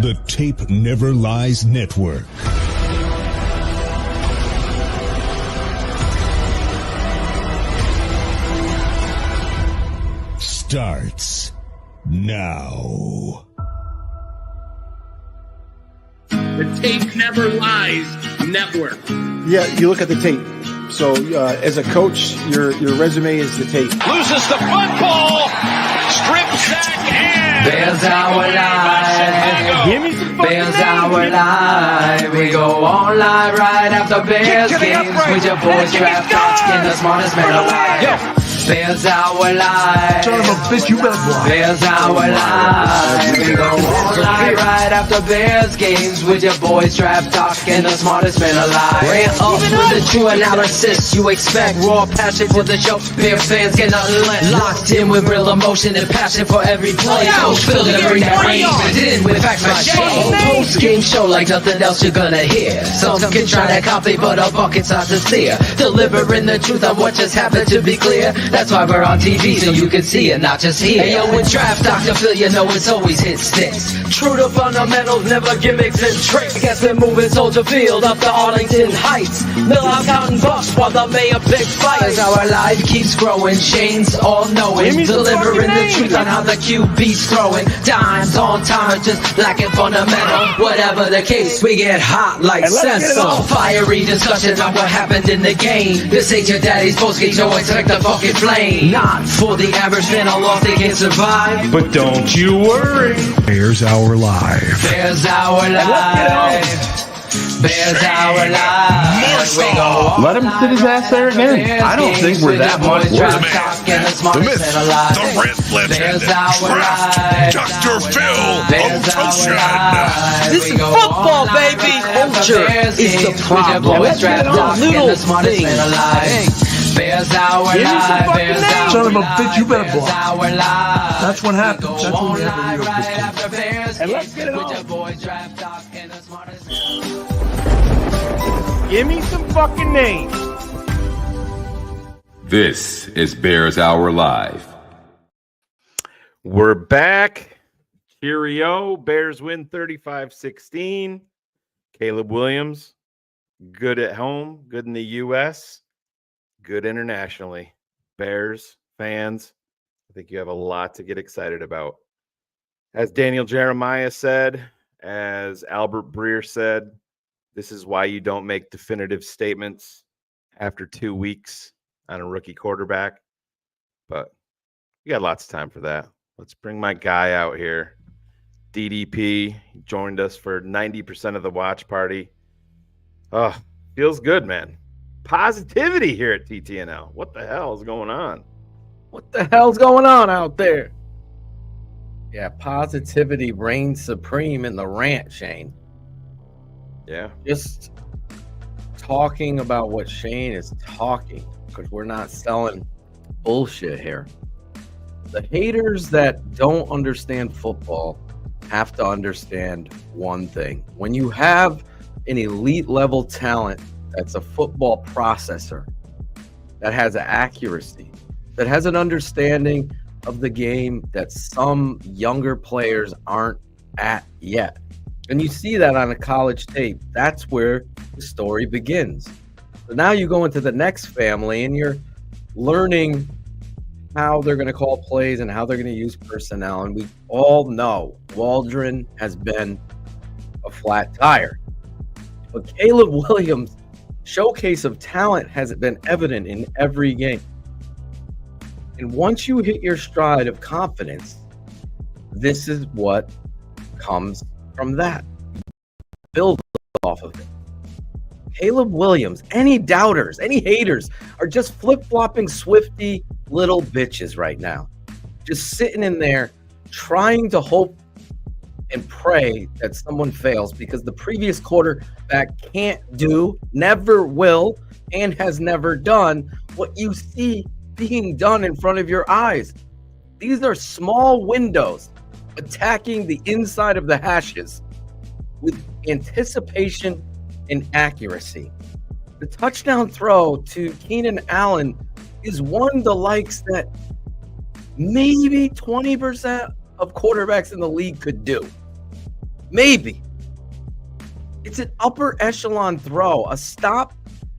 The Tape Never Lies Network. Starts now. The Tape Never Lies Network. Yeah, you look at the tape. So as a coach, your resume is the tape. Loses the football. Strip sack and Bears our live. Bears our live. We go on live right after Bears games with your boys draft talk in the smartest man alive. Bears our live. Son of a bitch, you better block. Bears our live. We go on live right after Bears games with your boys draft talk and the smartest man alive. Ran up with the true analysis. You expect raw passion for the show. Bears fans get nothing less. Locked in with real emotion and passion for every play. Coach filled to bring that range in with facts by shade. Post game show like nothing else you're gonna hear. Some can try to copy, but our buckets are sincere. Delivering the truth on what just happened to be clear. That's why we're on TV, so you can see it, not just hear. Hey, yo, with Draft Dr. Phil, you know it's always hit sticks. True to fundamentals, never gimmicks and tricks. Guess we're moving Soldier Field up to Arlington Heights. Mill out counting bucks while the mayor pick fights. As our life keeps growing, Shane's all-knowing. Delivering the truth on how the QB's throwing. Dimes on time, just lacking fundamental. Whatever the case, we get hot like Senso. Fiery discussions on what happened in the game. This ain't your daddy's postgame show, expect the fucking flame. Not for the average fan, a loss they can survive. But don't you worry. Bears our live. Bears our live. Bears our live. We go on. Let him sit his ass there again. I don't think we're that much worse. The myth, the red legend, Dr. Phil Otoshun. This is football, baby. Culture is the problem. Let's get on little things. Bears our live. Bears our Son of a bitch, you better block. That's what happens. That's when we have a real good team. And let's get it on. Give me some fucking names. This is Bears Hour Live. We're back. Cheerio. Bears win 35-16. Caleb Williams, good at home, good in the U.S., good internationally. Bears fans, I think you have a lot to get excited about. As Daniel Jeremiah said, as Albert Breer said, this is why you don't make definitive statements after 2 weeks on a rookie quarterback. But we got lots of time for that. Let's bring my guy out here. DDP joined us for 90% of the watch party. Oh, feels good, man. Positivity here at TTNL. What the hell is going on? What the hell's going on out there? Yeah, positivity reigns supreme in the rant, Shane. Yeah. Just talking about what Shane is talking, because we're not selling bullshit here. The haters that don't understand football have to understand one thing. When you have an elite level talent that's a football processor, that has an accuracy, that has an understanding of the game that some younger players aren't at yet. And you see that on a college tape. That's where the story begins. So now you go into the next family and you're learning how they're going to call plays and how they're going to use personnel. And we all know Waldron has been a flat tire. But Caleb Williams' showcase of talent has been evident in every game. And once you hit your stride of confidence, this is what comes from that. Build off of it. Caleb Williams, any doubters, any haters are just flip-flopping Swifty little bitches right now. Just sitting in there trying to hope and pray that someone fails because the previous quarterback can't do, never will, and has never done what you see being done in front of your eyes. These are small windows attacking the inside of the hashes with anticipation and accuracy. The touchdown throw to Keenan Allen is one of the likes that maybe 20% of quarterbacks in the league could do. Maybe. It's an upper echelon throw, a stop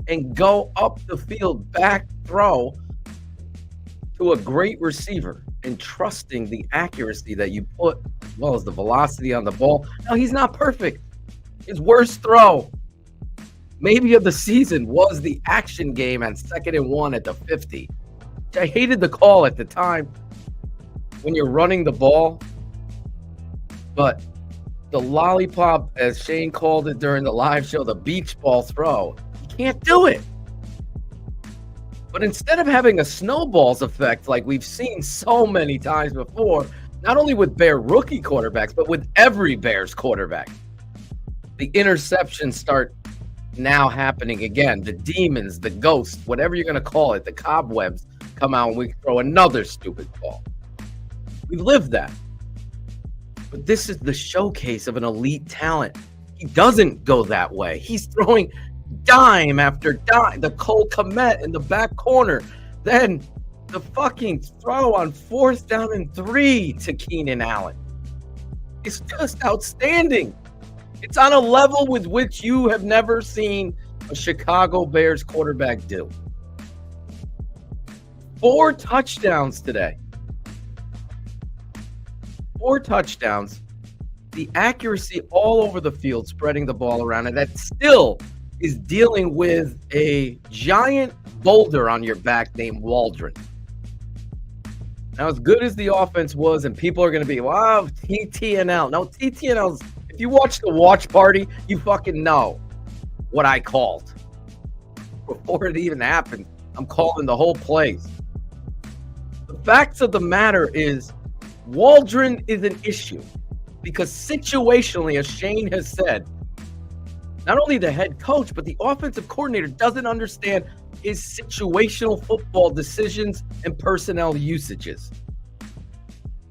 and go up the field back throw to a great receiver and trusting the accuracy that you put as well as the velocity on the ball. Now, he's not perfect. His worst throw maybe of the season was the action game on 2nd and 1 at the 50. I hated the call at the time when you're running the ball, but the lollipop, as Shane called it during the live show, the beach ball throw, you can't do it. But instead of having a snowball's effect like we've seen so many times before, not only with Bear rookie quarterbacks, but with every Bears quarterback, the interceptions start now happening again. The demons, the ghosts, whatever you're going to call it, the cobwebs come out and we throw another stupid ball. We've lived that. But this is the showcase of an elite talent. He doesn't go that way. He's throwing dime after dime. The Cole Kmet in the back corner. Then the fucking throw on 4th down and 3 to Keenan Allen. It's just outstanding. It's on a level with which you have never seen a Chicago Bears quarterback do. 4 touchdowns today. 4 touchdowns. The accuracy all over the field, spreading the ball around, and that still is dealing with a giant boulder on your back named Waldron. Now, as good as the offense was, and people are going to be, wow, TTNL. No, TTNL's, if you watch the watch party, you fucking know what I called. Before it even happened, I'm calling the whole plays. The facts of the matter is Waldron is an issue because situationally, as Shane has said, not only the head coach, but the offensive coordinator doesn't understand his situational football decisions and personnel usages.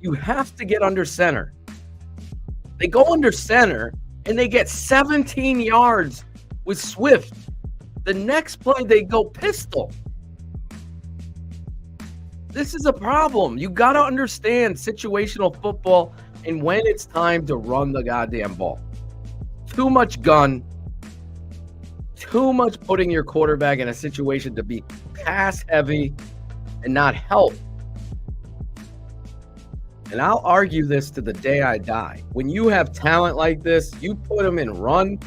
You have to get under center. They go under center and they get 17 yards with Swift. The next play, they go pistol. This is a problem. You got to understand situational football and when it's time to run the goddamn ball. Too much gun. Too much putting your quarterback in a situation to be pass heavy and not help. And I'll argue this to the day I die. When you have talent like this, you put them in run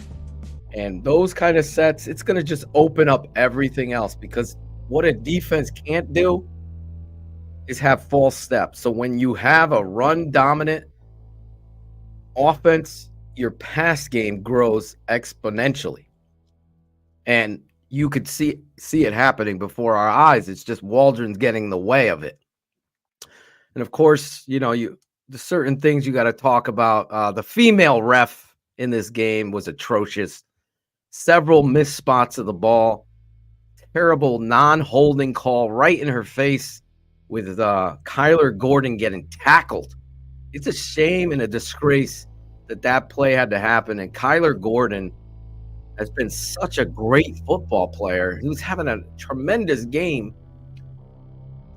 and those kind of sets, it's going to just open up everything else because what a defense can't do is have false steps. So when you have a run-dominant offense, your pass game grows exponentially. And you could see it happening before our eyes. It's just Waldron's getting in the way of it. And of course, the certain things you got to talk about. The female ref in this game was atrocious. Several missed spots of the ball. Terrible non-holding call right in her face with Kyler Gordon getting tackled. It's a shame and a disgrace that play had to happen. And Kyler Gordon has been such a great football player. He was having a tremendous game.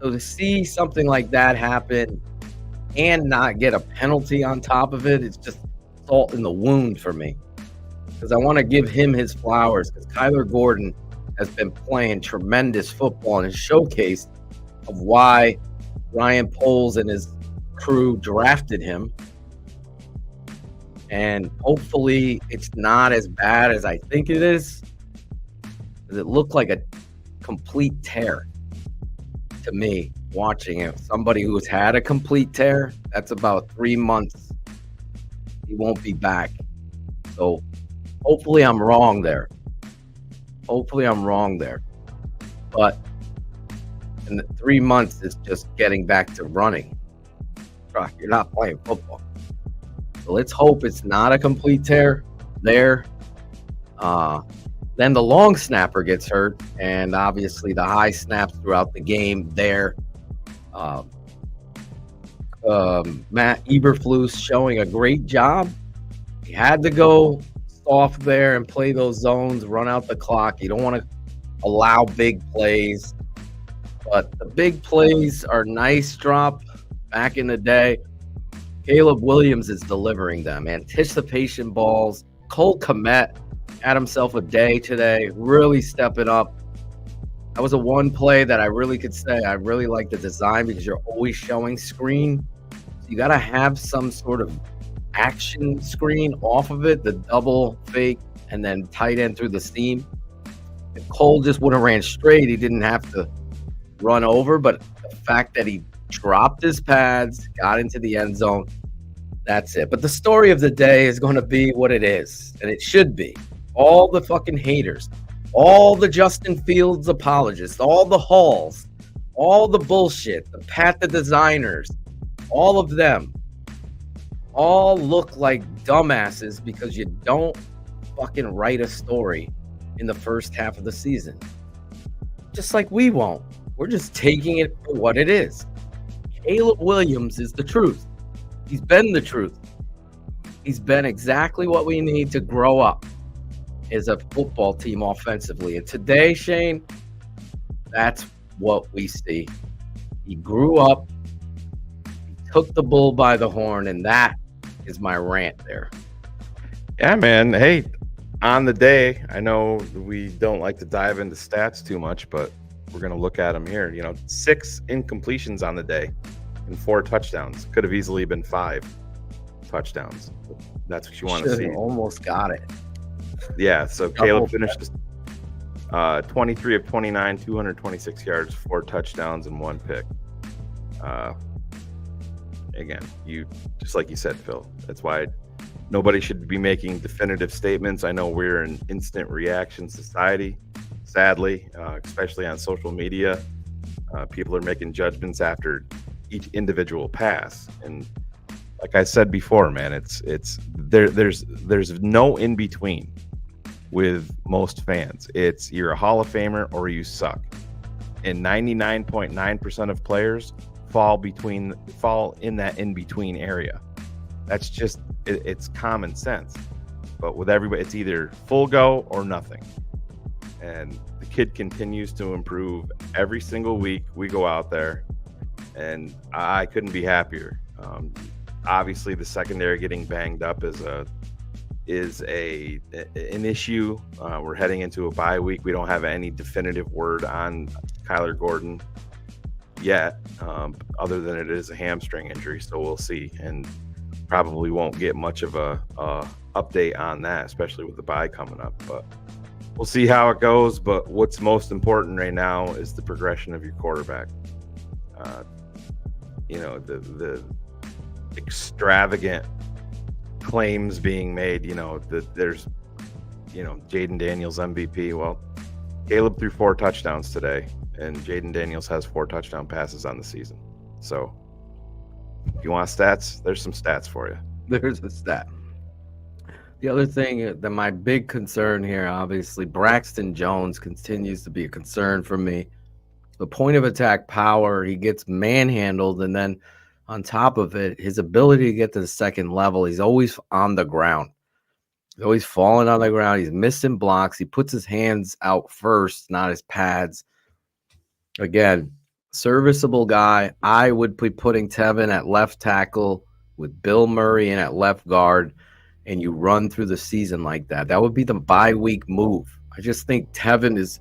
So to see something like that happen and not get a penalty on top of it, it's just salt in the wound for me. Because I want to give him his flowers because Kyler Gordon has been playing tremendous football and has showcased of why Ryan Poles and his crew drafted him. And hopefully it's not as bad as I think it is. It looked like a complete tear to me watching it. Somebody who's had a complete tear, that's about 3 months. He won't be back. So hopefully I'm wrong there. But in the 3 months, it's just getting back to running. You're not playing football. So let's hope it's not a complete tear there. Then the long snapper gets hurt, and obviously the high snaps throughout the game there. Matt Eberflus showing a great job. He had to go soft there and play those zones, run out the clock. You don't want to allow big plays, but the big plays are nice drop back in the day. Caleb Williams is delivering them. Anticipation balls. Cole Kmet had himself a day today, really stepping up. That was a one play that I really could say I really like the design because you're always showing screen. So you got to have some sort of action screen off of it, the double fake and then tight end through the seam. If Cole just would have ran straight, he didn't have to run over. But the fact that he dropped his pads, got into the end zone, that's it. But the story of the day is going to be what it is, and it should be. All the fucking haters, all the Justin Fields apologists, all the Halls, all the bullshit, the Pat the designers, all of them all look like dumbasses because you don't fucking write a story in the first half of the season. Just like we won't. We're just taking it for what it is. Caleb Williams is the truth. He's been the truth. He's been exactly what we need to grow up as a football team offensively. And today, Shane, that's what we see. He grew up, he took the bull by the horn, and that is my rant there. Yeah, man. Hey, on the day, I know we don't like to dive into stats too much, but we're going to look at them here. 6 incompletions on the day and 4 touchdowns. Could have easily been 5 touchdowns. That's what you want to see. Almost got it. Yeah, so Caleb finished 23 of 29, 226 yards, 4 touchdowns, and 1 pick. Again, just like you said, Phil, that's why nobody should be making definitive statements. I know we're an instant reaction society, sadly, especially on social media. People are making judgments after each individual pass, and like I said before, man, there's no in between with most fans. It's you're a Hall of Famer or you suck, and 99.9% of players fall in that in between area. That's just it's common sense. But with everybody, it's either full go or nothing. And the kid continues to improve every single week. We go out there, and I couldn't be happier. Obviously, the secondary getting banged up is an issue. We're heading into a bye week. We don't have any definitive word on Kyler Gordon yet, other than it is a hamstring injury. So we'll see, and probably won't get much of a update on that, especially with the bye coming up. But we'll see how it goes. But what's most important right now is the progression of your quarterback. The extravagant claims being made, that there's, Jaden Daniels MVP. Well, Caleb threw 4 touchdowns today, and Jaden Daniels has 4 touchdown passes on the season. So if you want stats, there's some stats for you. There's a stat. The other thing that my big concern here, obviously, Braxton Jones continues to be a concern for me. The point of attack power, he gets manhandled, and then on top of it, his ability to get to the second level, he's always on the ground. He's always falling on the ground. He's missing blocks. He puts his hands out first, not his pads. Again, serviceable guy. I would be putting Tevin at left tackle with Bill Murray in at left guard, and you run through the season like that. That would be the bye week move. I just think Tevin is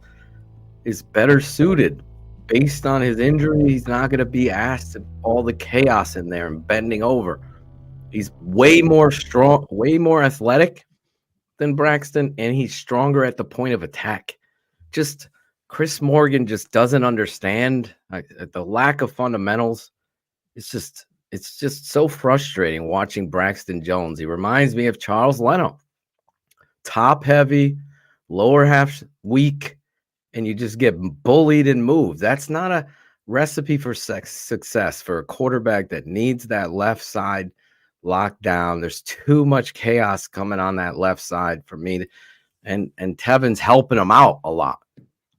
better suited. Based on his injury, he's not going to be asked all the chaos in there and bending over. He's way more strong, way more athletic than Braxton, and he's stronger at the point of attack. Just Chris Morgan just doesn't understand the lack of fundamentals. It's just so frustrating watching Braxton Jones. He reminds me of Charles Leno. Top heavy, lower half weak, and you just get bullied and moved. That's not a recipe for success for a quarterback that needs that left side locked down. There's too much chaos coming on that left side for me. And Tevin's helping him out a lot.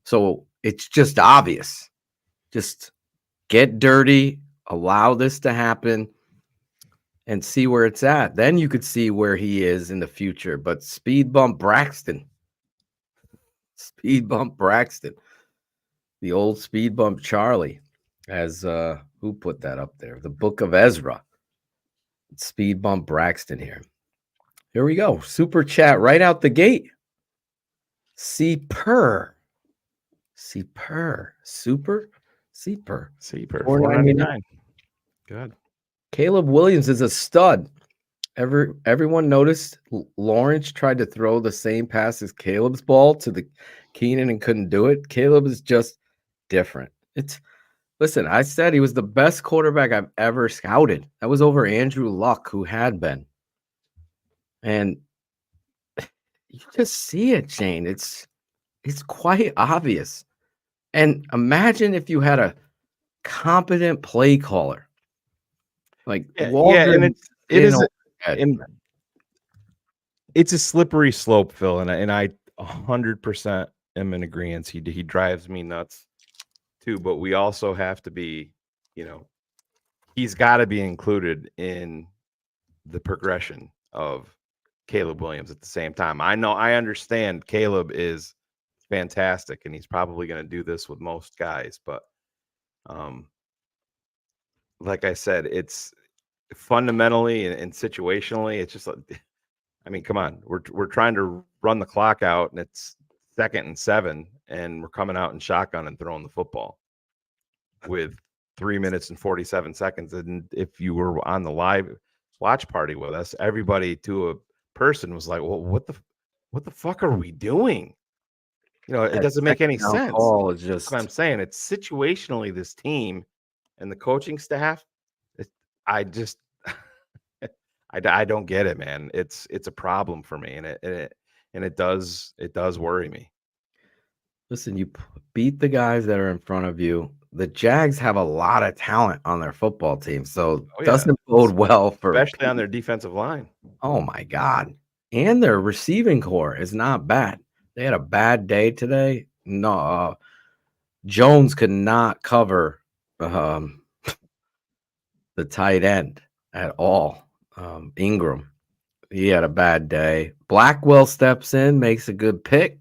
So it's just obvious. Just get dirty, allow this to happen, and see where it's at. Then you could see where he is in the future. But speed bump Braxton. Speed bump Braxton. The old speed bump Charlie. As who put that up there? The Book of Ezra. speed bump Braxton here. Here we go. Super chat right out the gate. Super. Super. $4.99. Good. Caleb Williams is a stud. Everyone noticed Lawrence tried to throw the same pass as Caleb's ball to the Keenan and couldn't do it. Caleb is just different. Listen, I said he was the best quarterback I've ever scouted. That was over Andrew Luck, who had been. And you just see it, Shane. It's quite obvious. And imagine if you had a competent play caller. Like and it's a slippery slope, Phil, and I 100% am in agreement. He drives me nuts too, but we also have to be, he's got to be included in the progression of Caleb Williams at the same time. I understand Caleb is fantastic and he's probably going to do this with most guys, but like I said, it's fundamentally and situationally, it's just like, I mean, come on, we're trying to run the clock out and it's 2nd and 7 and we're coming out in shotgun and throwing the football with 3 minutes and 47 seconds. And if you were on the live watch party with us, everybody to a person was like, well, what the fuck are we doing? It doesn't make any sense. Call is just That's what I'm saying. It's situationally this team and the coaching staff. I just I don't get it, man. It's a problem for me, and it does worry me. Listen, you beat the guys that are in front of you. The Jags have a lot of talent on their football team, so it doesn't bode well for, especially on their defensive line. Oh my God. And their receiving core is not bad. They had a bad day today. No, Jones could not cover the tight end at all. Ingram, he had a bad day. Blackwell steps in, makes a good pick.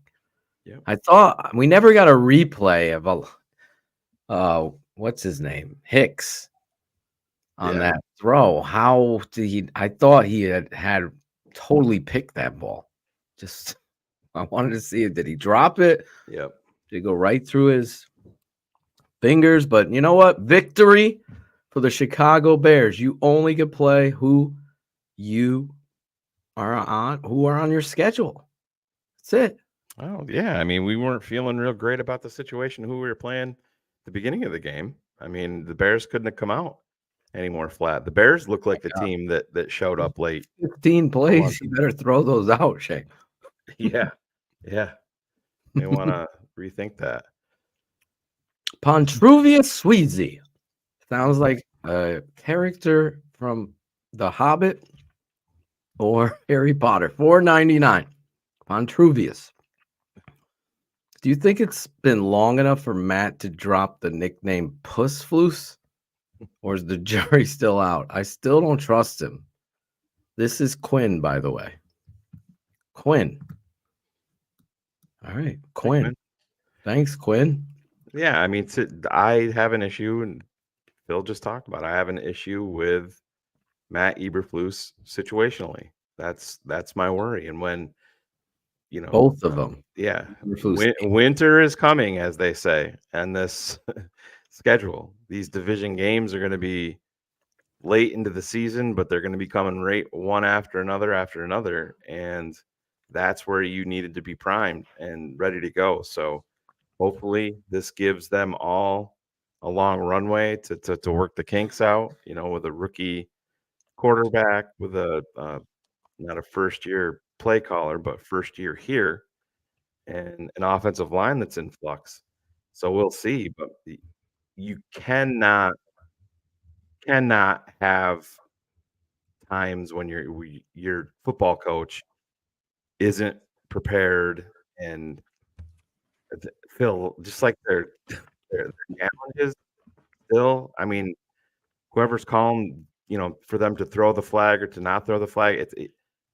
Yep. I thought we never got a replay of what's his name? Hicks on that throw. How did he? I thought he had totally picked that ball. Just I wanted to see it. Did he drop it? Yep. Did it go right through his fingers? But you know what? Victory for the Chicago Bears. You only can play who are on your schedule. That's it. Oh, yeah. I mean, we weren't feeling real great about the situation, who we were playing at the beginning of the game. I mean, the Bears couldn't have come out any more flat. The Bears look like the team that showed up late. 15 plays. You better throw those out, Shane. Yeah. They want to rethink that. Pontruvius Sweezy. Sounds like a character from The Hobbit or Harry Potter. $4.99. Pontruvius. Do you think it's been long enough for Matt to drop the nickname Puss Floose? Or is the jury still out? I still don't trust him. This is Quinn, by the way. Quinn. All right, Quinn. Thanks, Quinn. Yeah, I mean, I have an issue, and Phil just talked about it. I have an issue with Matt Eberflus situationally. That's my worry. And when both of them, yeah, winter is coming, as they say, and this schedule. These division games are going to be late into the season, but they're going to be coming right one after another, and that's where you needed to be primed and ready to go. So hopefully this gives them all a long runway to work the kinks out, with a rookie quarterback, with a not a first-year play caller, but first year here, and an offensive line that's in flux. So we'll see, but you cannot have times when your football coach isn't prepared, and Phil, just like their challenges still. I mean, whoever's calling, for them to throw the flag or to not throw the flag, it's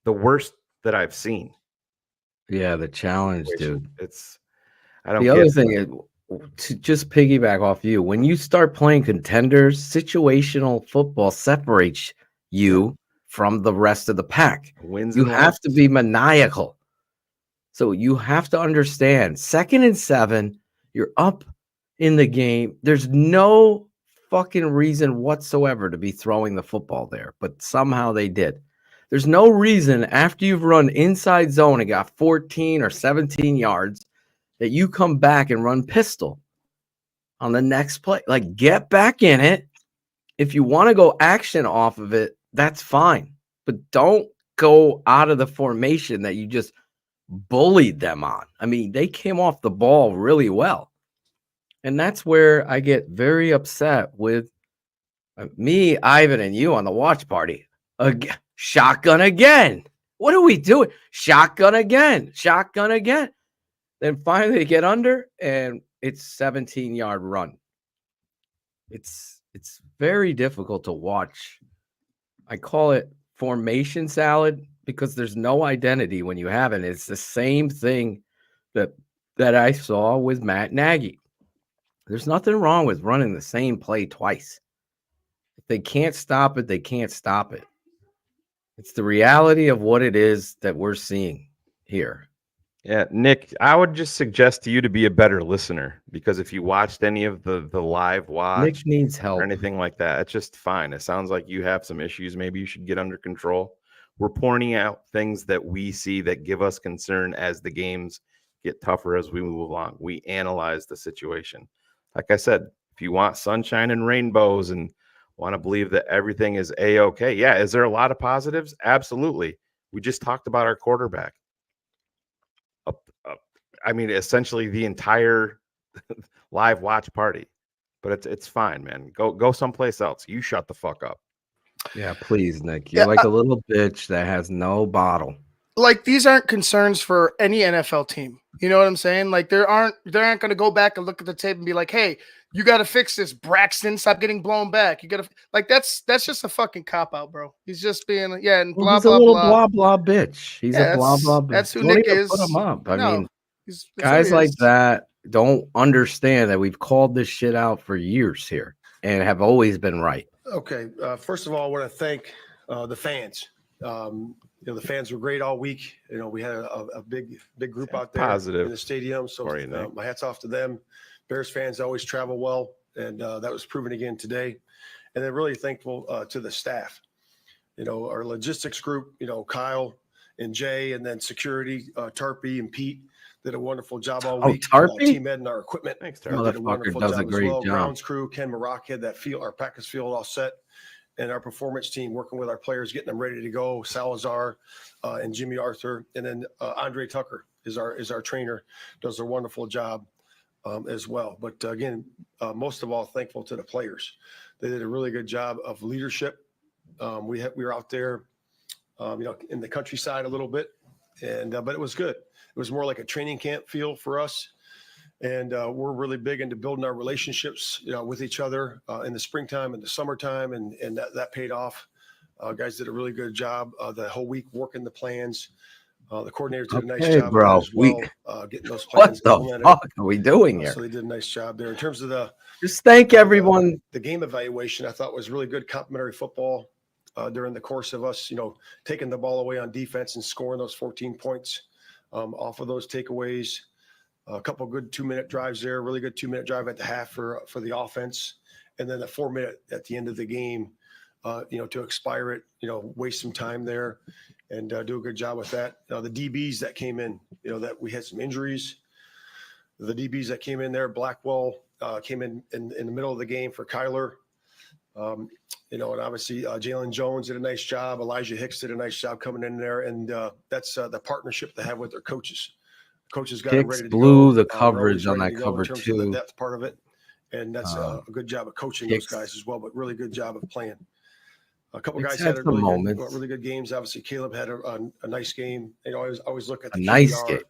the worst that I've seen. Yeah, the challenge, dude. I don't. The other thing is, to just piggyback off you, when you start playing contenders, situational football separates you from the rest of the pack. Wins You and have losses. to be maniacal. So you have to understand 2nd and 7, you're up in the game. There's no fucking reason whatsoever to be throwing the football there, but somehow they did. There's no reason after you've run inside zone and got 14 or 17 yards that you come back and run pistol on the next play. Like, get back in it. If you want to go action off of it, that's fine. But don't go out of the formation that you just bullied them on. I mean, they came off the ball really well. And that's where I get very upset with me, Ivan, and you on the watch party. Shotgun again. What are we doing? Shotgun again. Shotgun again. Then finally they get under, and it's 17-yard run. It's very difficult to watch. I call it formation salad because there's no identity when you have it. It's the same thing that I saw with Matt Nagy. There's nothing wrong with running the same play twice. If they can't stop it, they can't stop it. It's the reality of what it is that we're seeing here. Yeah, Nick, I would just suggest to you to be a better listener, because if you watched any of the live watch Nick needs help or anything like that, it's just fine. It sounds like you have some issues. Maybe you should get under control. We're pointing out things that we see that give us concern as the games get tougher as we move along. We analyze the situation. Like I said, if you want sunshine and rainbows and want to believe that everything is A-okay, yeah, is there a lot of positives? Absolutely. We just talked about our quarterback. I mean, essentially the entire live watch party, but it's fine, man. Go someplace else. You shut the fuck up. Yeah, please, Nick. You're like a little bitch that has no bottle. Like, these aren't concerns for any NFL team. You know what I'm saying? Like, they aren't going to go back and look at the tape and be like, hey, you got to fix this, Braxton. Stop getting blown back. You got to, like, that's just a fucking cop out, bro. He's just being, and blah, he's blah, a little blah. blah bitch. He's a blah bitch. That's who Don't Nick even is. put him up. I mean, guys like that don't understand that we've called this shit out for years here and have always been right. Okay. First of all, I want to thank the fans. The fans were great all week. We had a big group out there in the stadium. So my hat's off to them. Bears fans always travel well, and that was proven again today. And then really thankful to the staff. Our logistics group, Kyle and Jay, and then security, Tarpey and Pete did a wonderful job all week. Tarpey? Team Ed and our equipment. Thanks, Did a wonderful does job a great as well. job. Grounds crew, Ken Marock had that field, our practice field all set. And our performance team working with our players, getting them ready to go. Salazar and Jimmy Arthur, and then Andre Tucker is our trainer, does a wonderful job as well. But again, most of all, thankful to the players. They did a really good job of leadership. We were out there, in the countryside a little bit, and but it was good. It was more like a training camp feel for us. And we're really big into building our relationships, with each other in the springtime and the summertime, and that paid off. Guys did a really good job the whole week working the plans. The coordinators did a nice job bro. as well, getting those plans implemented. What the fuck are we doing here? So they did a nice job there. In terms of just thank everyone. The game evaluation, I thought was really good complimentary football during the course of us, taking the ball away on defense and scoring those 14 points off of those takeaways. A couple of good 2-minute drives there, really good 2-minute drive at the half for the offense. And then a 4-minute at the end of the game, to expire it, waste some time there and do a good job with that. The DBs that came in, that we had some injuries. The DBs that came in there, Blackwell came in the middle of the game for Kyler. And obviously Jalen Jones did a nice job. Elijah Hicks did a nice job coming in there. And that's the partnership they have with their coaches. Coaches got ready to blew go. the coverage on that cover in terms too. Of the depth part of it, and that's a good job of coaching those guys as well. But really good job of playing. A couple guys had really good games. Obviously, Caleb had a nice game. I always look at the nice game,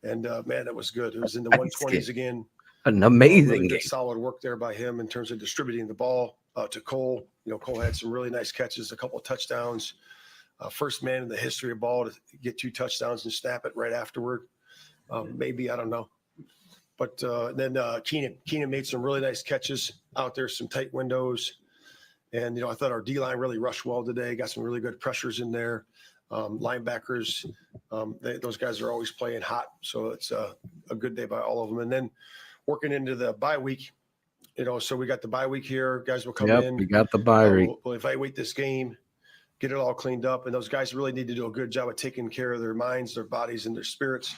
and man, that was good. It was in the 120s again. An amazing really game. Solid work there by him in terms of distributing the ball to Cole. Cole had some really nice catches, a couple of touchdowns. First man in the history of ball to get 2 touchdowns and snap it right afterward. Maybe, I don't know. But then Keenan made some really nice catches out there, some tight windows. And, I thought our D-line really rushed well today, got some really good pressures in there. Linebackers, those guys are always playing hot. So it's a good day by all of them. And then working into the bye week, so we got the bye week here. Guys will come in. We got the bye week. We'll evaluate this game, get it all cleaned up. And those guys really need to do a good job of taking care of their minds, their bodies, and their spirits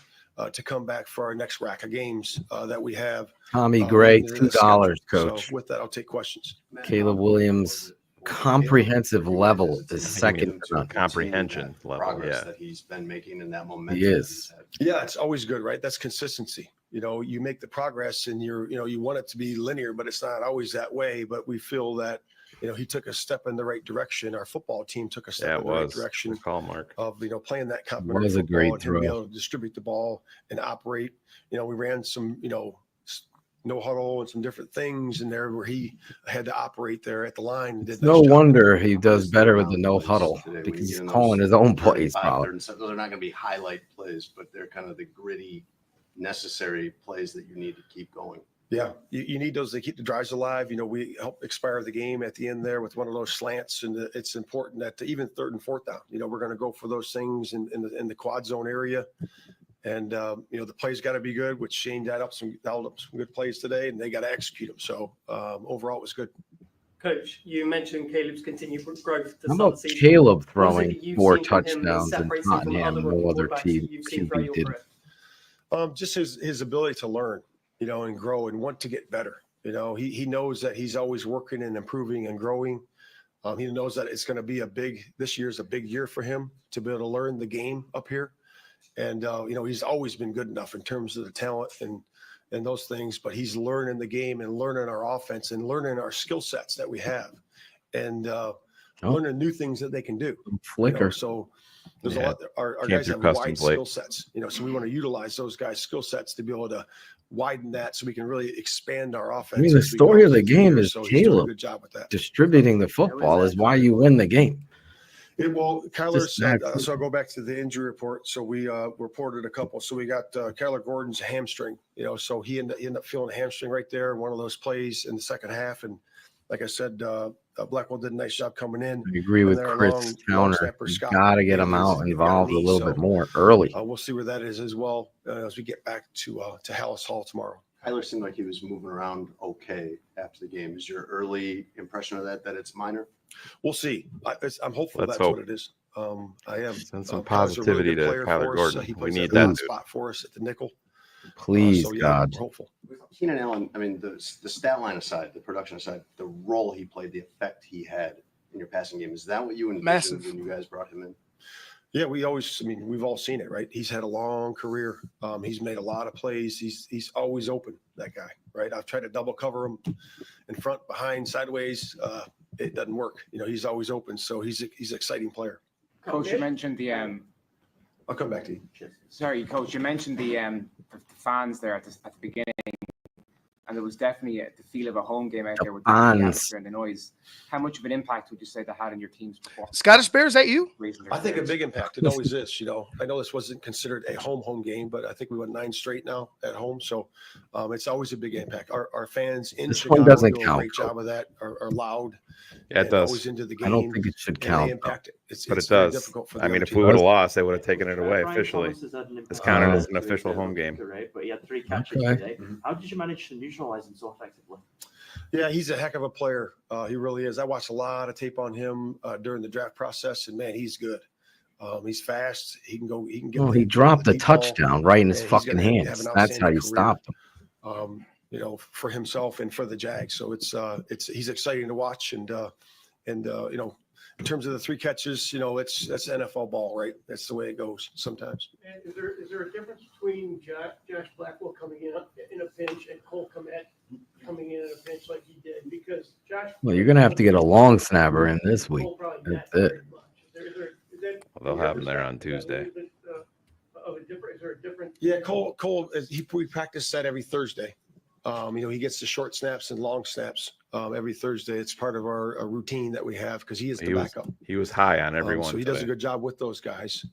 to come back for our next rack of games that we have. Tommy Gray, in the $2, schedule. coach. So with that, I'll take questions. Caleb Williams, comprehensive level is second to none. Comprehension level, progress yeah. that he's been making in that momentum. He is. Yeah, it's always good, right? That's consistency. You make the progress and you want it to be linear, but it's not always that way. But we feel that, he took a step in the right direction. Our football team took a step in the right direction Mark. of, playing that complementary Was a football great and him throw. be able to distribute the ball and operate. We ran some, no huddle and some different things in there where he had to operate there at the line. And did a No nice job. wonder he does better with the no huddle because he's calling his own plays. Probably. Those are not going to be highlight plays, but they're kind of the gritty, necessary plays that you need to keep going. Yeah, you need those to keep the drives alive. We help expire the game at the end there with one of those slants, and it's important that even third and fourth down, we're going to go for those things in the quad zone area. And, the plays got to be good, which Shane dialed up some good plays today, and they got to execute them. So overall, it was good. Coach, you mentioned Caleb's continued growth. How about Caleb throwing 4 touchdowns in Tottenham? No other team QB did. Just his ability to learn, and grow and want to get better. He knows that he's always working and improving and growing. He knows that it's going to be this year's a big year for him to be able to learn the game up here. And, he's always been good enough in terms of the talent and those things, but he's learning the game and learning our offense and learning our skill sets that we have and learning new things that they can do. Flicker. So there's a lot, our guys have wide skill sets, so we want to utilize those guys' skill sets to be able to widen that so we can really expand our offense. I mean, the story of the game is Caleb Caleb good job with that. distributing the football is why you win the game. Kyler's, so I'll go back to the injury report. So we reported a couple. So we got Kyler Gordon's hamstring, so he ended up feeling a hamstring right there in one of those plays in the second half. And like I said, Blackwell did a nice job coming in. I agree with Chris Towner. You got to get him out involved a little bit more early. We'll see where that is as well as we get back to Hallis Hall tomorrow. Kyler seemed like he was moving around okay after the game. Is your early impression of that it's minor? We'll see. I'm hopeful Let's that's hope. what it is. I am. Send some Kyler's a really positivity good to player Kyler for us. Gordon. He We plays need that that. spot for us at the nickel. Please, So, God. we're hopeful. Keenan Allen, I mean, the stat line aside, the production aside, the role he played, the effect he had in your passing game, is that what you envisioned when you guys brought him in? Yeah, we've all seen it, right? He's had a long career. He's made a lot of plays. He's always open, that guy, right? I've tried to double cover him in front, behind, sideways. It doesn't work. He's always open. So he's an exciting player. Coach, you mentioned the I'll come back to you. sorry, Coach, you mentioned the fans there at the beginning, and there was definitely the feel of a home game out there with the atmosphere and the noise. How much of an impact would you say that had on your team's performance? Scottish Bears, that you? I think a big impact. It always is. I know this wasn't considered a home game, but I think we went 9 straight now at home. So it's always a big impact. Our fans in This Chicago one doesn't do a count, great job of that. Are loud. Yeah, it and does. Always into the game. I don't think it should and they count. impact it. But it's it very does. difficult for the I mean, other if we team. would have lost, they would have taken it away officially. It's counted as an official home game. Right, but he had 3 catches Okay. today. How did you manage to neutralize him so effectively? Yeah, he's a heck of a player. He really is. I watched a lot of tape on him during the draft process, and man, he's good. He's fast. He can go. He can get. Well, he dropped the deep ball, touchdown right in his and he's fucking gonna have hands. an That's how outstanding you career, stopped him. For himself and for the Jags. So he's exciting to watch, and in terms of the 3 catches, that's NFL ball, right? That's the way it goes sometimes. And is there a difference between Josh Blackwell coming in a pinch and Cole Kmet coming in a pinch like he did? Because Josh. Well, you're gonna have to get a long snapper in this week. Cole probably That's not it. very much. Is that They'll have him there on Tuesday. Is there a different? Yeah, Cole, we practice that every Thursday. He gets the short snaps and long snaps every Thursday. It's part of our routine that we have because he is the backup. He was high on everyone. So he does a good job with those guys.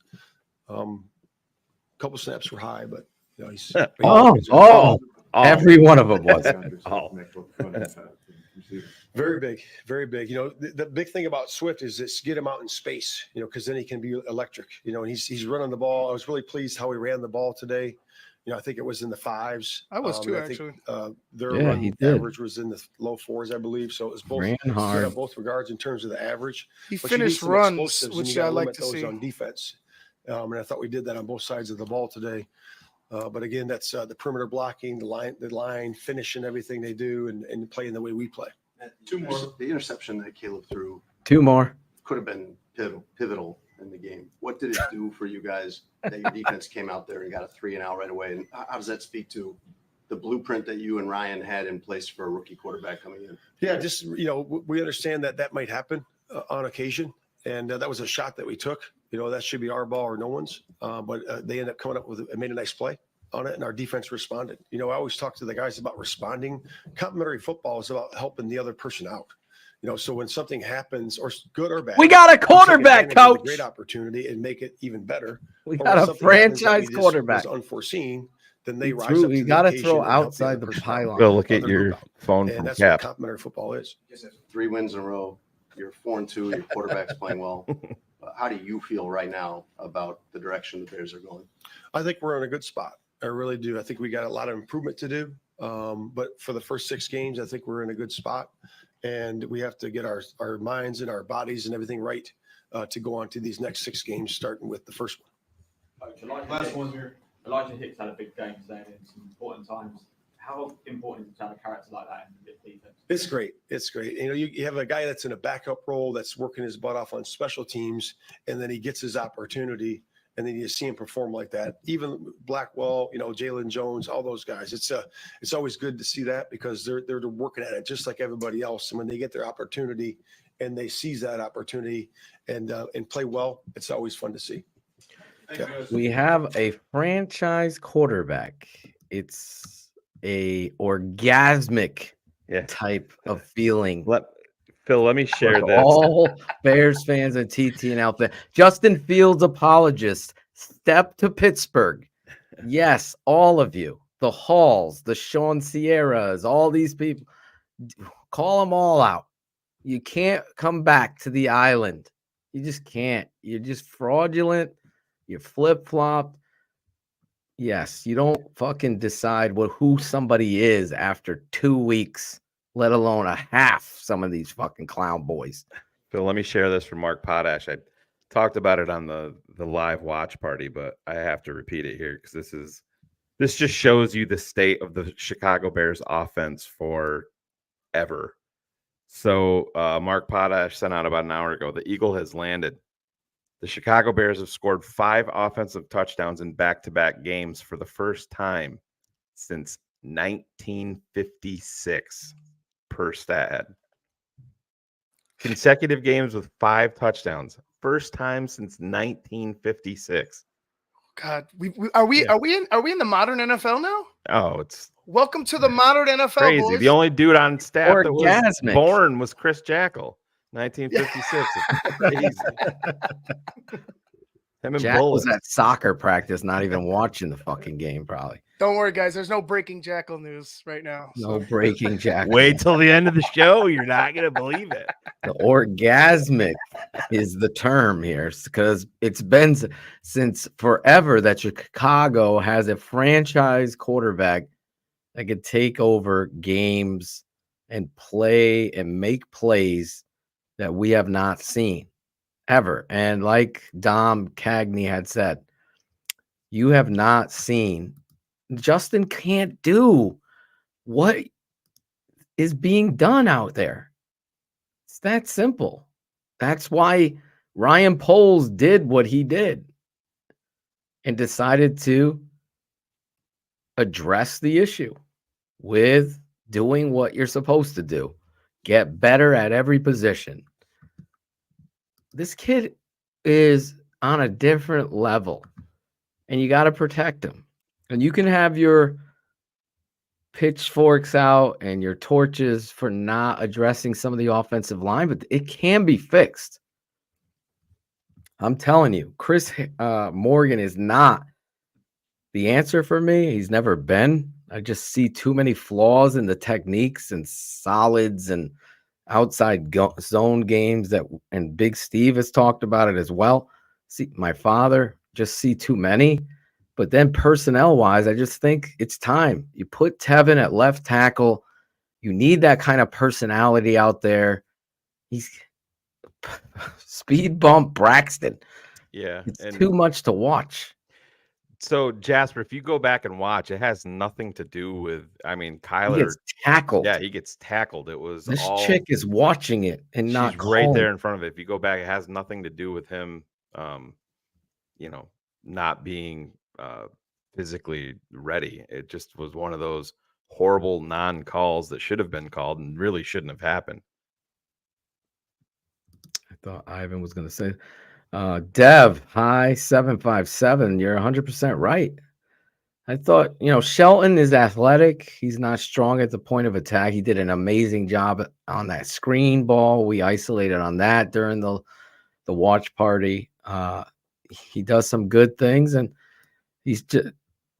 Couple snaps were high, but he's Every one of them was. Very big, very big. You know, the big thing about Swift is it's get him out in space, you know, because then he can be electric, you know, and he's running the ball. I was really pleased how he ran the ball today. You know, I think it was in the 5s. I was too, I think, actually. their he run did. average was in the low 4s, I believe. So it was both Ran good hard. on both regards in terms of the average. He But you need finished some runs, explosives, and which you gotta I like limit to those see. on defense. And I thought we did that on both sides of the ball today. But again, that's the perimeter blocking, the line, finishing everything they do, and playing the way we play. Two more. The interception that Caleb threw 2 more. could have been pivotal in the game. What did it do for you guys that your defense came out there and got a 3-and-out right away? And how does that speak to the blueprint that you and Ryan had in place for a rookie quarterback coming in? Yeah, just, you know, we understand that might happen on occasion. And that was a shot that we took. You know, that should be our ball or no one's. But they ended up coming up with and made a nice play on it, and our defense responded. You know, I always talk to the guys about responding. Complementary football is about helping the other person out. You know, so when something happens, or good or bad, We got a quarterback, coach. Great opportunity and make it even better. We Or got when a something happens that franchise we just quarterback. was unforeseen. Then they rise threw, up to you the got to occasion throw and help the outside other the person out. pylon. Go look at Other your group out. phone And from that's Cap. what complementary football is. 3 wins in a row. You're 4-2. Your quarterback's playing well. How do you feel right now about the direction the Bears are going? I think we're in a good spot. I really do. I think we got a lot of improvement to do. But for the first 6 games, I think we're in a good spot. And we have to get our minds and our bodies and everything right to go on to these next 6 games, starting with the first one. Elijah Hicks had a big game today in some important times. How important is it to have a character like that in the defense? It's great. It's great. You know, you have a guy that's in a backup role that's working his butt off on special teams, and then he gets his opportunity, and then you see him perform like that. Even Blackwell, you know, Jalen Jones, all those guys. It's always good to see that because they're working at it just like everybody else. And when they get their opportunity and they seize that opportunity and play well, it's always fun to see. Yeah. We have a franchise quarterback. It's a orgasmic type of feeling. Phil, let me share for this. All Bears fans and TTNL fans. Justin Fields apologists, step to Pittsburgh. Yes, all of you. The Halls, the Sean Sierras, all these people. Call them all out. You can't come back to the island. You just can't. You're just fraudulent. You flip-flopped. Yes, you don't fucking decide who somebody is after 2 weeks, let alone a half. Some of these fucking clown boys. Phil, let me share this from Mark Potash. I talked about it on the live watch party, but I have to repeat it here because this just shows you the state of the Chicago Bears offense forever. So Mark Potash sent out about an hour ago. The Eagle has landed. The Chicago Bears have scored 5 offensive touchdowns in back-to-back games for the first time since 1956 per stat. Consecutive games with 5 touchdowns. First time since 1956. God, are we in the modern NFL now? Oh, it's welcome to the modern NFL. Crazy. Boys. The only dude on staff that was Orgasmic. born was Chris Jackal, 1956. It's crazy. Him and Jack Bullets. was at soccer practice, not even watching the fucking game, probably. Don't worry, guys. There's no breaking Jackal news right now. No breaking Jackal. Wait till the end of the show. You're not going to believe it. The orgasmic is the term here because it's been since forever that Chicago has a franchise quarterback that could take over games and play and make plays that we have not seen ever. And like Dom Cagney had said, you have not seen. Justin can't do what is being done out there. It's that simple. That's why Ryan Poles did what he did and decided to address the issue with doing what you're supposed to do. Get better at every position. This kid is on a different level, and you got to protect him. And you can have your pitchforks out and your torches for not addressing some of the offensive line, but it can be fixed. I'm telling you, Chris Morgan is not the answer for me. He's never been. I just see too many flaws in the techniques and solids and outside zone games and Big Steve has talked about it as well. See, my father just see too many. But then personnel-wise, I just think it's time. You put Tevin at left tackle. You need that kind of personality out there. He's speed bump Braxton. Yeah. It's too much to watch. So, Jasper, if you go back and watch, it has nothing to do with, I mean, Kyler. He gets tackled. Yeah, he gets tackled. It was This all. chick is watching it and not She's right calling. there in front of it. If you go back, it has nothing to do with him, not being physically ready. It just was one of those horrible non-calls that should have been called and really shouldn't have happened. I thought Ivan was going to say, Dev, hi, 757. You're 100% right. I thought, Shelton is athletic. He's not strong at the point of attack. He did an amazing job on that screen ball. We isolated on that during the watch party. He does some good things, and he's just,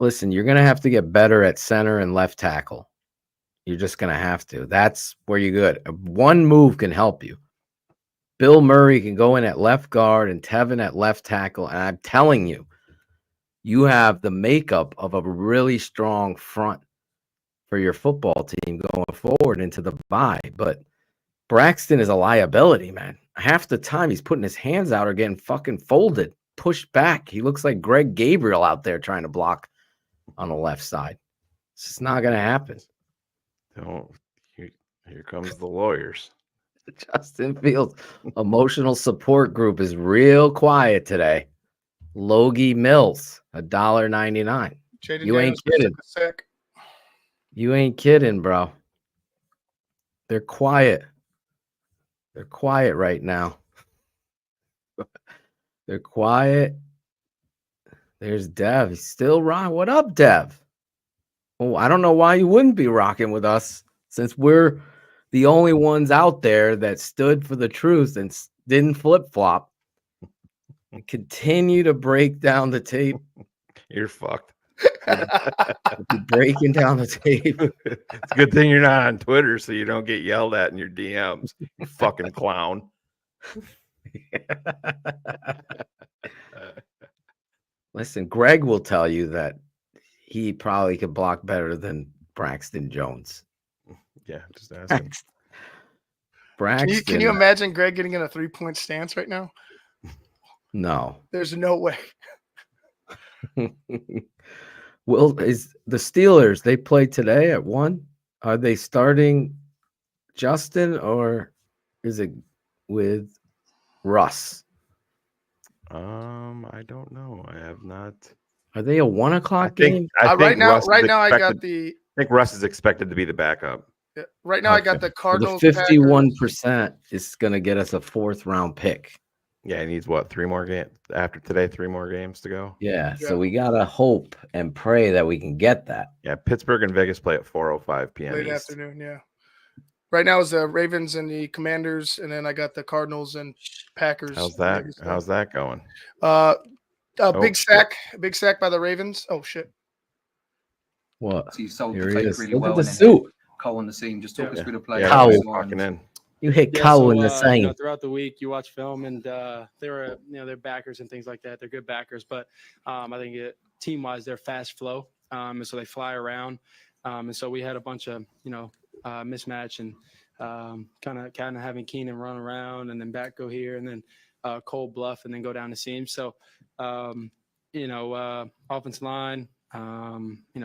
listen, you're going to have to get better at center and left tackle. You're just going to have to. That's where you're good. One move can help you. Bill Murray can go in at left guard and Tevin at left tackle. And I'm telling you, you have the makeup of a really strong front for your football team going forward into the bye. But Braxton is a liability, man. Half the time he's putting his hands out or getting fucking folded, pushed back. He looks like Greg Gabriel out there trying to block on the left side. It's just not going to happen. Here comes the lawyers. Justin Fields emotional support group is real quiet today. Logie Mills, $1.99. You ain't kidding. You ain't kidding, bro. They're quiet. They're quiet right now. They're quiet. There's Dev. He's still rocking. What up, Dev? Oh, I don't know why you wouldn't be rocking with us since we're the only ones out there that stood for the truth and didn't flip-flop and continue to break down the tape. You're fucked. Breaking down the tape. It's a good thing you're not on Twitter so you don't get yelled at in your DMs, you fucking clown. Listen, Greg will tell you that he probably could block better than Braxton Jones. Yeah, just ask him. Braxton. Can you imagine Greg getting in a 3-point stance right now? No. There's no way. Well, is the Steelers, they play today at 1? Are they starting Justin or is it with Russ? I don't know. I have not. Are they a 1 o'clock game? I think right now, I got the. I think Russ is expected to be the backup. Yeah, right now, I got the Cardinals. So the 51% is going to get us a 4th round pick. Yeah, he needs 3 more games after today. 3 more games to go. Yeah, so we gotta hope and pray that we can get that. Yeah, Pittsburgh and Vegas play at 4:05 p.m. late East. afternoon. Yeah. Right now is the Ravens and the Commanders, and then I got the Cardinals and Packers. How's that going? Big sack by the Ravens. Oh shit! What? So you sold Here the he tape is. really Look well. at the And then suit. Cole on the scene. Just talk us through the play. Cole. Walking in. You hit Cole in the same. Throughout the week, you watch film, and they're they're backers and things like that. They're good backers, but I think team wise, they're fast flow, and so they fly around, and so we had a bunch of mismatch and kind of having Keenan run around and then back go here and then Cole bluff and then go down the seam. So offensive line.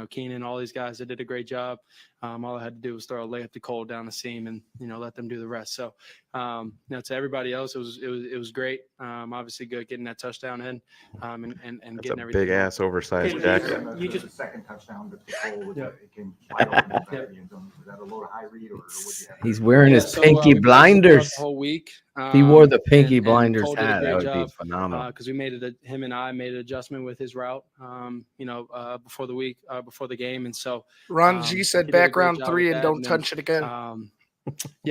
Keenan, all these guys, they did a great job. All I had to do was throw a layup to Cole down the seam and, let them do the rest. So, to everybody else, it was great. Obviously good getting that touchdown in, and That's getting a everything. big ass oversized jacket. You just the second touchdown that Cole came wide open. Was that a little high read or would you have? He's wearing his So, pinky we blinders. the whole week. If he wore the and pinky blinders Cole did a hat, great that would job, be phenomenal. because we him and I made an adjustment with his route, before the week, before the game, and so Ron G he said did a great background job 3 with and that, don't touch it again.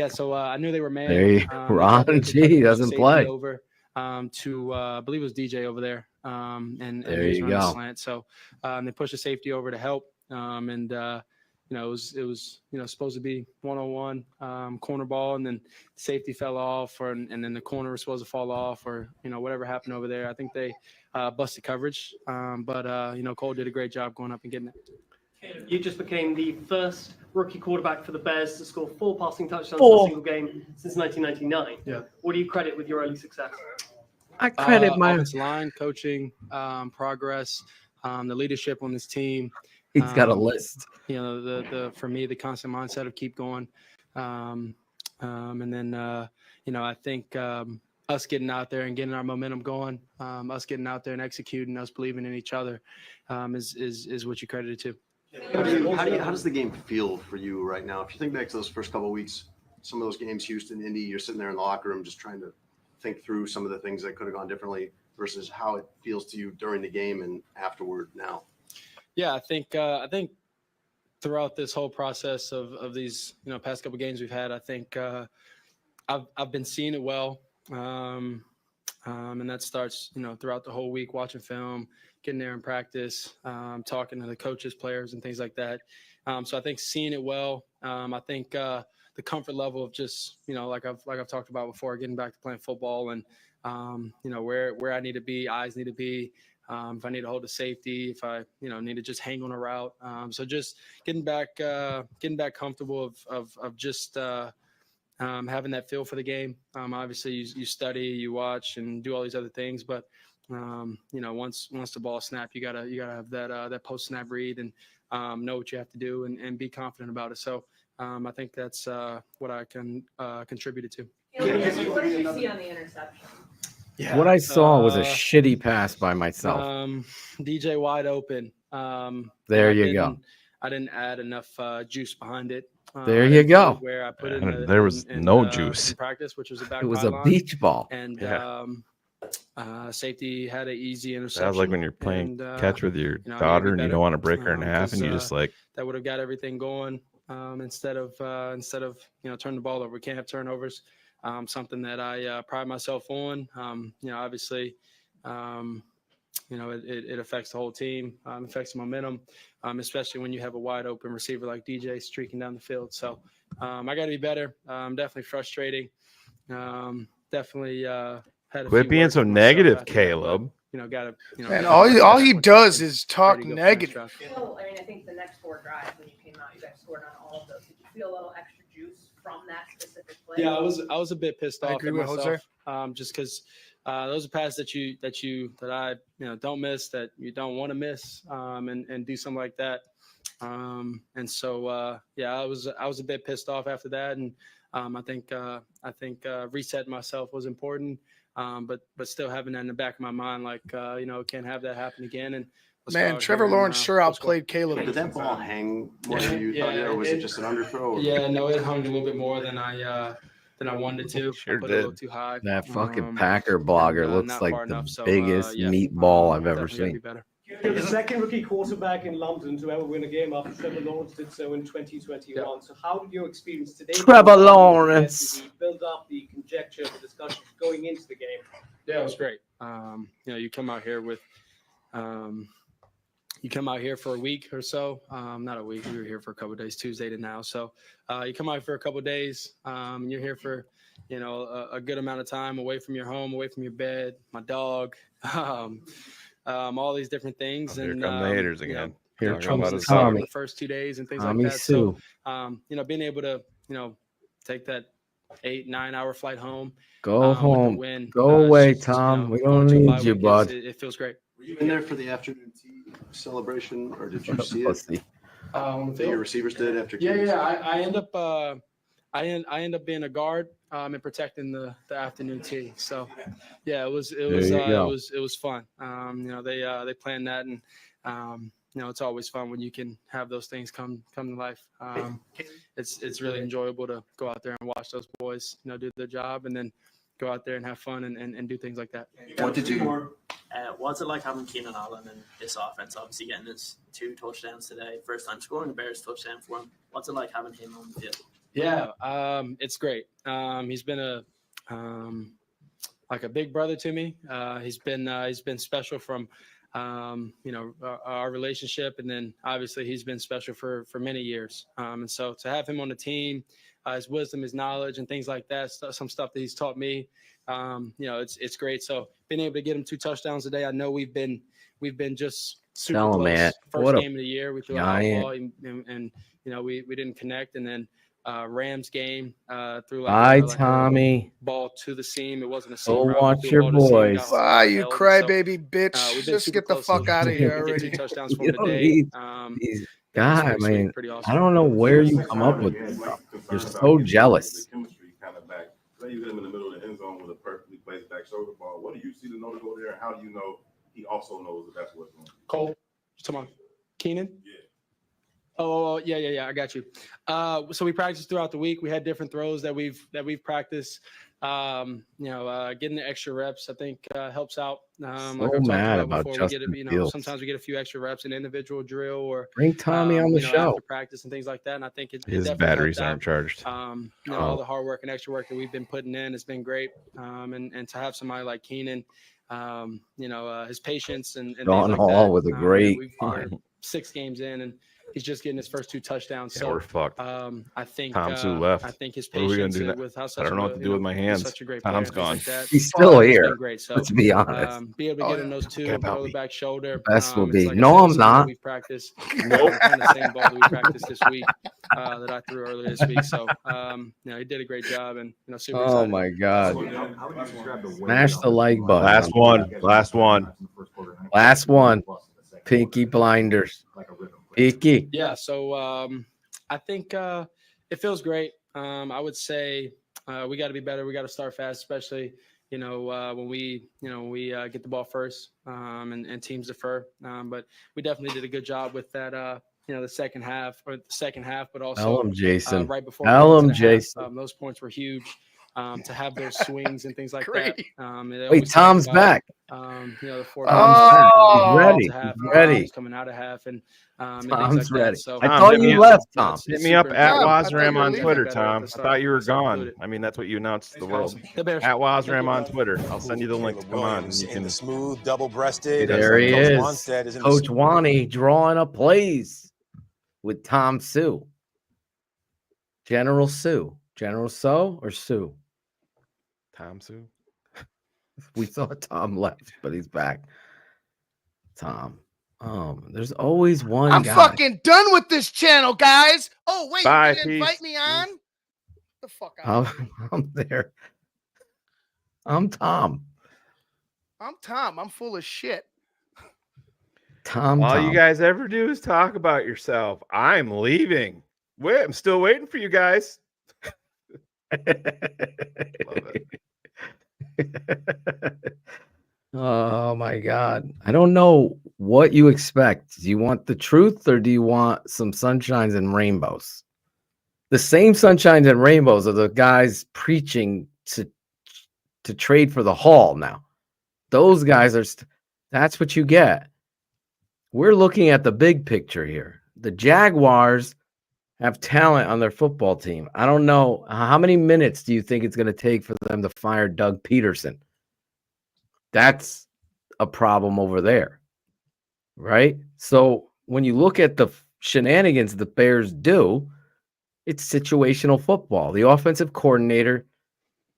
So I knew they were man. There you- Ron they G pushed doesn't safety play. over to I believe it was DJ over there, and There he was you running go. slant. So they pushed the safety over to help. And it was supposed to be 1-on-1 corner ball, and then safety fell off, and then the corner was supposed to fall off, or whatever happened over there. I think they busted coverage, but Cole did a great job going up and getting it. You just became the first rookie quarterback for the Bears to score 4 passing touchdowns in a single game since 1999. Yeah. What do you credit with your early success? I credit my offensive line coaching, progress, the leadership on this team. He's got a list. For me, the constant mindset of keep going, and then I think us getting out there and getting our momentum going, us getting out there and executing, us believing in each other, is what you credited to. How does the game feel for you right now? If you think back to those first couple of weeks, some of those games, Houston, Indy, you're sitting there in the locker room just trying to think through some of the things that could have gone differently versus how it feels to you during the game and afterward now. Yeah, I think throughout this whole process of these past couple of games we've had, I think I've been seeing it well, and that starts throughout the whole week, watching film, getting there in practice, talking to the coaches, players, and things like that. So I think seeing it well. I think the comfort level of just like I've talked about before, getting back to playing football, and where I need to be, eyes need to be. If I need to hold a safety, if I need to just hang on a route. So just getting back comfortable of just having that feel for the game. Obviously, you study, you watch, and do all these other things, but once the ball snapped, you gotta have that post snap read and know what you have to do and be confident about it. So I think that's what I can contributed to. What did you see on the interception? Yeah. What I saw was a shitty pass by myself. DJ wide open. There you go. I didn't add enough juice behind it. There you go. Where I put There was no juice in practice, which was a back. It was a beach ball. And Yeah. Safety had an easy interception. Sounds like when you're playing and, catch with your I daughter and you better, don't want to break her in half, and you 'cause, just like that would have got everything going. Instead of turning the ball over. We can't have turnovers. Something that I pride myself on. Obviously, it affects the whole team, affects the momentum, especially when you have a wide open receiver like DJ streaking down the field. So I got to be better. Definitely frustrating. Definitely had a quit few being words so with myself negative, after that, Caleb. but, got to. And all he does is talk negative. Well, I think the next 4 drives when you came out, you guys scored on all of those. Did you feel a little extra juice from that specific play? Yeah, I was a bit pissed off agree at with myself, Jose. just because those are passes that I don't miss, that you don't want to miss, and do something like that. And so I was a bit pissed off after that, and I think resetting myself was important, but still having that in the back of my mind, like can't have that happen again. And Man, Trevor Lawrence sure outplayed Caleb. Did that ball hang more than you thought, or was it just an underthrow? Or? Yeah, no, it hung a little bit more than I wanted it to. Sure I put did. it a little too high. That fucking Packer blogger looks not like far the enough, so, biggest meatball I've ever definitely gotta be seen. better. You're the second rookie quarterback in London to ever win a game after Trevor Lawrence did so in 2021. So how did your experience today? Trevor Lawrence. Build up the conjecture, the discussions going into the game. Yeah, it was great. You come out here with, you come out here for a week or so. Not a week. We were here for a couple of days, Tuesday to now. So you come out for a couple of days. You're here for, a good amount of time away from your home, away from your bed, my dog, all these different things. Here and come the haters again. Here Talking comes about the his Tommy. the first 2 days and things Tommy like that. Sue. So, being able to, take that 8-9 hour flight home. Go with the home. win, Go away, just, Tom. We going don't to a bye need you, week bud. It feels great. Were you in there for the afternoon tea celebration, or did you see it? Pussy. That your receivers did after? Yeah. I end up I end up being a guard and protecting the afternoon tea. So yeah, it was fun. They planned that, and it's always fun when you can have those things come to life. It's really enjoyable to go out there and watch those boys, do their job, and then go out there and have fun and do things like that. What did you? What's it like having Keenan Allen in this offense? Obviously, getting his 2 touchdowns today, first time scoring a Bears touchdown for him. What's it like having him on the field? Yeah, it's great. He's been a like a big brother to me. He's been special from our relationship. And then obviously he's been special for many years. And so to have him on the team, his wisdom, his knowledge, and things like that, some stuff that he's taught me, it's great. So being able to get him 2 touchdowns today, I know we've been just super Tell him, close. man. First game of the year, we threw a hot giant. ball, and we didn't connect. And then Rams game, threw Bye, like Tommy. a ball to the seam. It wasn't a seam Go route. watch Threw a your ball to the seam, boys. got Why you held. crybaby So, bitch? we've been Just super get the close. fuck So out of here get already. 2 touchdowns from You him don't today. need these guys. I pretty mean, pretty I awesome. don't know where you come up with this stuff. You're so jealous. Chemistry kind of back. Say you get him in the middle of the end zone with a perfectly placed back shoulder ball. What do you see to know to go there? And how do you know he also knows that that's what's going on? Cole, come on, Keenan. Yeah. Oh yeah. I got you. So we practiced throughout the week. We had different throws that we've practiced. Getting the extra reps, I think, helps out. Like I've talked mad about about before, Justin Fields. sometimes we get a few extra reps in individual drill or Bring Tommy on the show. after practice and things like that. And I think it His definitely batteries helped aren't charged. all the hard work and extra work that we've been putting in has been great. And to have somebody like Keenan, his patience and Sean things like Hall that. with a great we're 6 games in, and he's just getting his first 2 touchdowns. Yeah, So we're fucked. I think Tom Sue left. I think his What are we gonna patience do now? with how I such don't know what to do with my he's hands. such a great Tom's player and things gone. like that. He's still has here. been great. So Let's be honest. be able to get him those 2 Forget about throw the me. back shoulder. Best will it's be. like I No, said, I'm something that not. We've practiced. Nope. Kind of the same ball that we practiced this week that I threw earlier this week. So he did a great job, and super Oh excited. my God. How would you describe the way Smash the like button. Last one. Last one. Pinky blinders. Pinky. Yeah, so I think it feels great. I would say we got to be better. We got to start fast, especially when we get the ball first and teams defer. But we definitely did a good job with that. The second half, but also Tell him, Jason. right before Tell we went him, into the half, Jason. those points were huge. To have those swings and things like that. Wait, Tom's back. The 4 Tom's ready. to half, He's ready. coming out of half, and things Tom's like ready. that. So I thought hit me you up. left, Tom. Hit me up super at important. Wazram on Yeah, Twitter, better Tom. at the I thought you were start gone. included. I mean, that's what you announced to the world. The Bears. At Wazram on Twitter. I'll send you the link to come on. And you can smooth, double-breasted. There he Coach is. Wanstead is in Coach the Wani drawing up plays with Tom Sue. General Sue. General So or Sue? Tom Sue. We saw Tom left, but he's back. Tom. There's always one I'm guy. fucking done with this channel, guys. Oh, wait, Bye, you didn't invite peace. me on? The fuck out. I'm there. I'm Tom. I'm Tom. I'm full of shit. Tom. All you guys ever do is talk about yourself. I'm leaving. Wait, I'm still waiting for you guys. Love it. Oh my God. I don't know what you expect. Do you want the truth or do you want some sunshines and rainbows? The same sunshines and rainbows are the guys preaching to trade for the Hall now. Those guys are that's what you get. We're looking at the big picture here. The Jaguars have talent on their football team. I don't know how many minutes do you think it's going to take for them to fire Doug Peterson? That's a problem over there, right? So when you look at the shenanigans the Bears do, it's situational football. The offensive coordinator,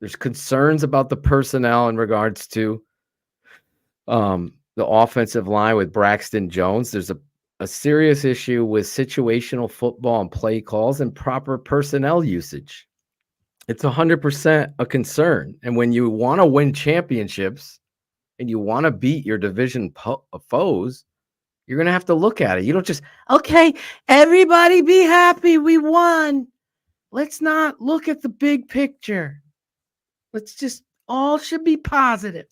there's concerns about the personnel in regards to the offensive line with Braxton Jones. There's a serious issue with situational football and play calls and proper personnel usage. It's 100% a concern. And when you want to win championships and you want to beat your division foes, you're going to have to look at it. You don't just, okay, everybody be happy, we won. Let's not look at the big picture. Let's just, all should be positive.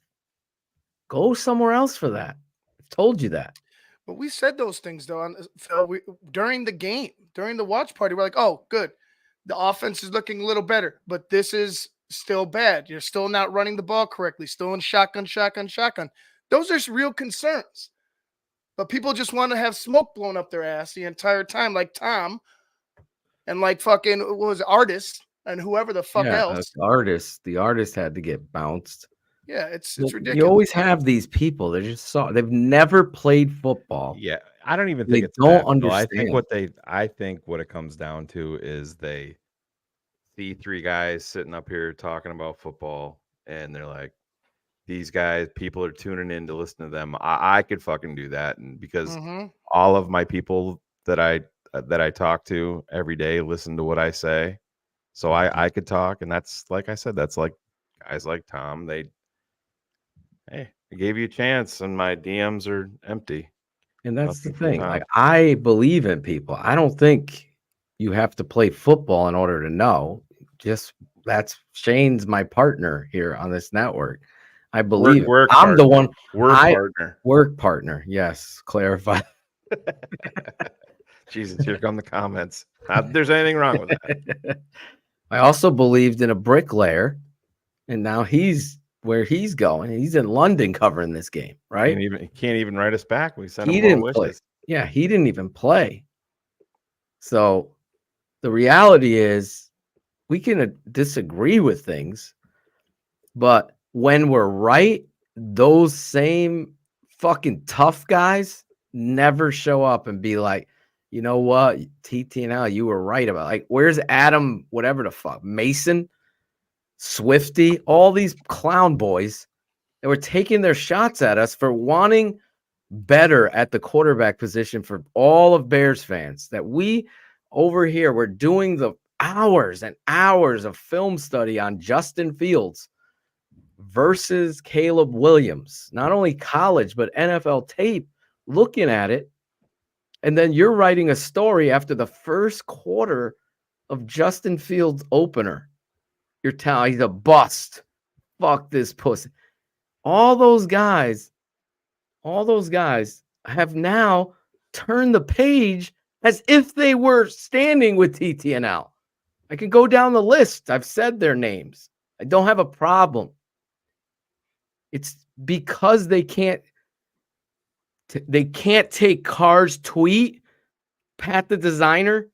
Go somewhere else for that. I've told you that. But we said those things, though, Phil, during the game, during the watch party. We're like, oh, good. The offense is looking a little better, but this is still bad. You're still not running the ball correctly, still in shotgun. Those are real concerns. But people just want to have smoke blown up their ass the entire time, like Tom and like fucking, what was it, Artist and whoever the fuck else. The artist had to get bounced. Yeah, it's You ridiculous. always have these people. They've never played football. Yeah, I don't even They think it's don't that, Phil. understand. I think what it comes down to is they see three guys sitting up here talking about football, and they're like, these guys, people are tuning in to listen to them. I could fucking do that, and because Mhm. all of my people that I talk to every day listen to what I say, so I could talk, and that's like I said, that's like guys like Tom. Hey, I gave you a chance, and my DMs are empty. And that's the Nothing from thing. Tom. Like, I believe in people. I don't think you have to play football in order to know. That's Shane's my partner here on this network. I believe Work I'm the partner. one. Partner. Work partner. Yes, clarify. Jesus, here come the comments. Not that there's anything wrong with that. I also believed in a bricklayer, and now he's where he's going. He's in London covering this game, right? Can't even write us back. We sent He him well didn't play. wishes. Yeah, he didn't even play. So the reality is we can disagree with things, but when we're right, those same fucking tough guys never show up and be like, you know what, TTNL, you were right about, like, where's Adam, whatever the fuck, Mason, Swifty, all these clown boys that were taking their shots at us for wanting better at the quarterback position for all of Bears fans, that we over here were doing the hours and hours of film study on Justin Fields versus Caleb Williams, not only college, but NFL tape, looking at it. And then you're writing a story after the first quarter of Justin Fields' opener. You're telling he's a bust. Fuck this pussy. All those guys have now turned the page as if they were standing with TTNL. I can go down the list. I've said their names. I don't have a problem. It's because they can't take Carr's tweet, Pat the designer,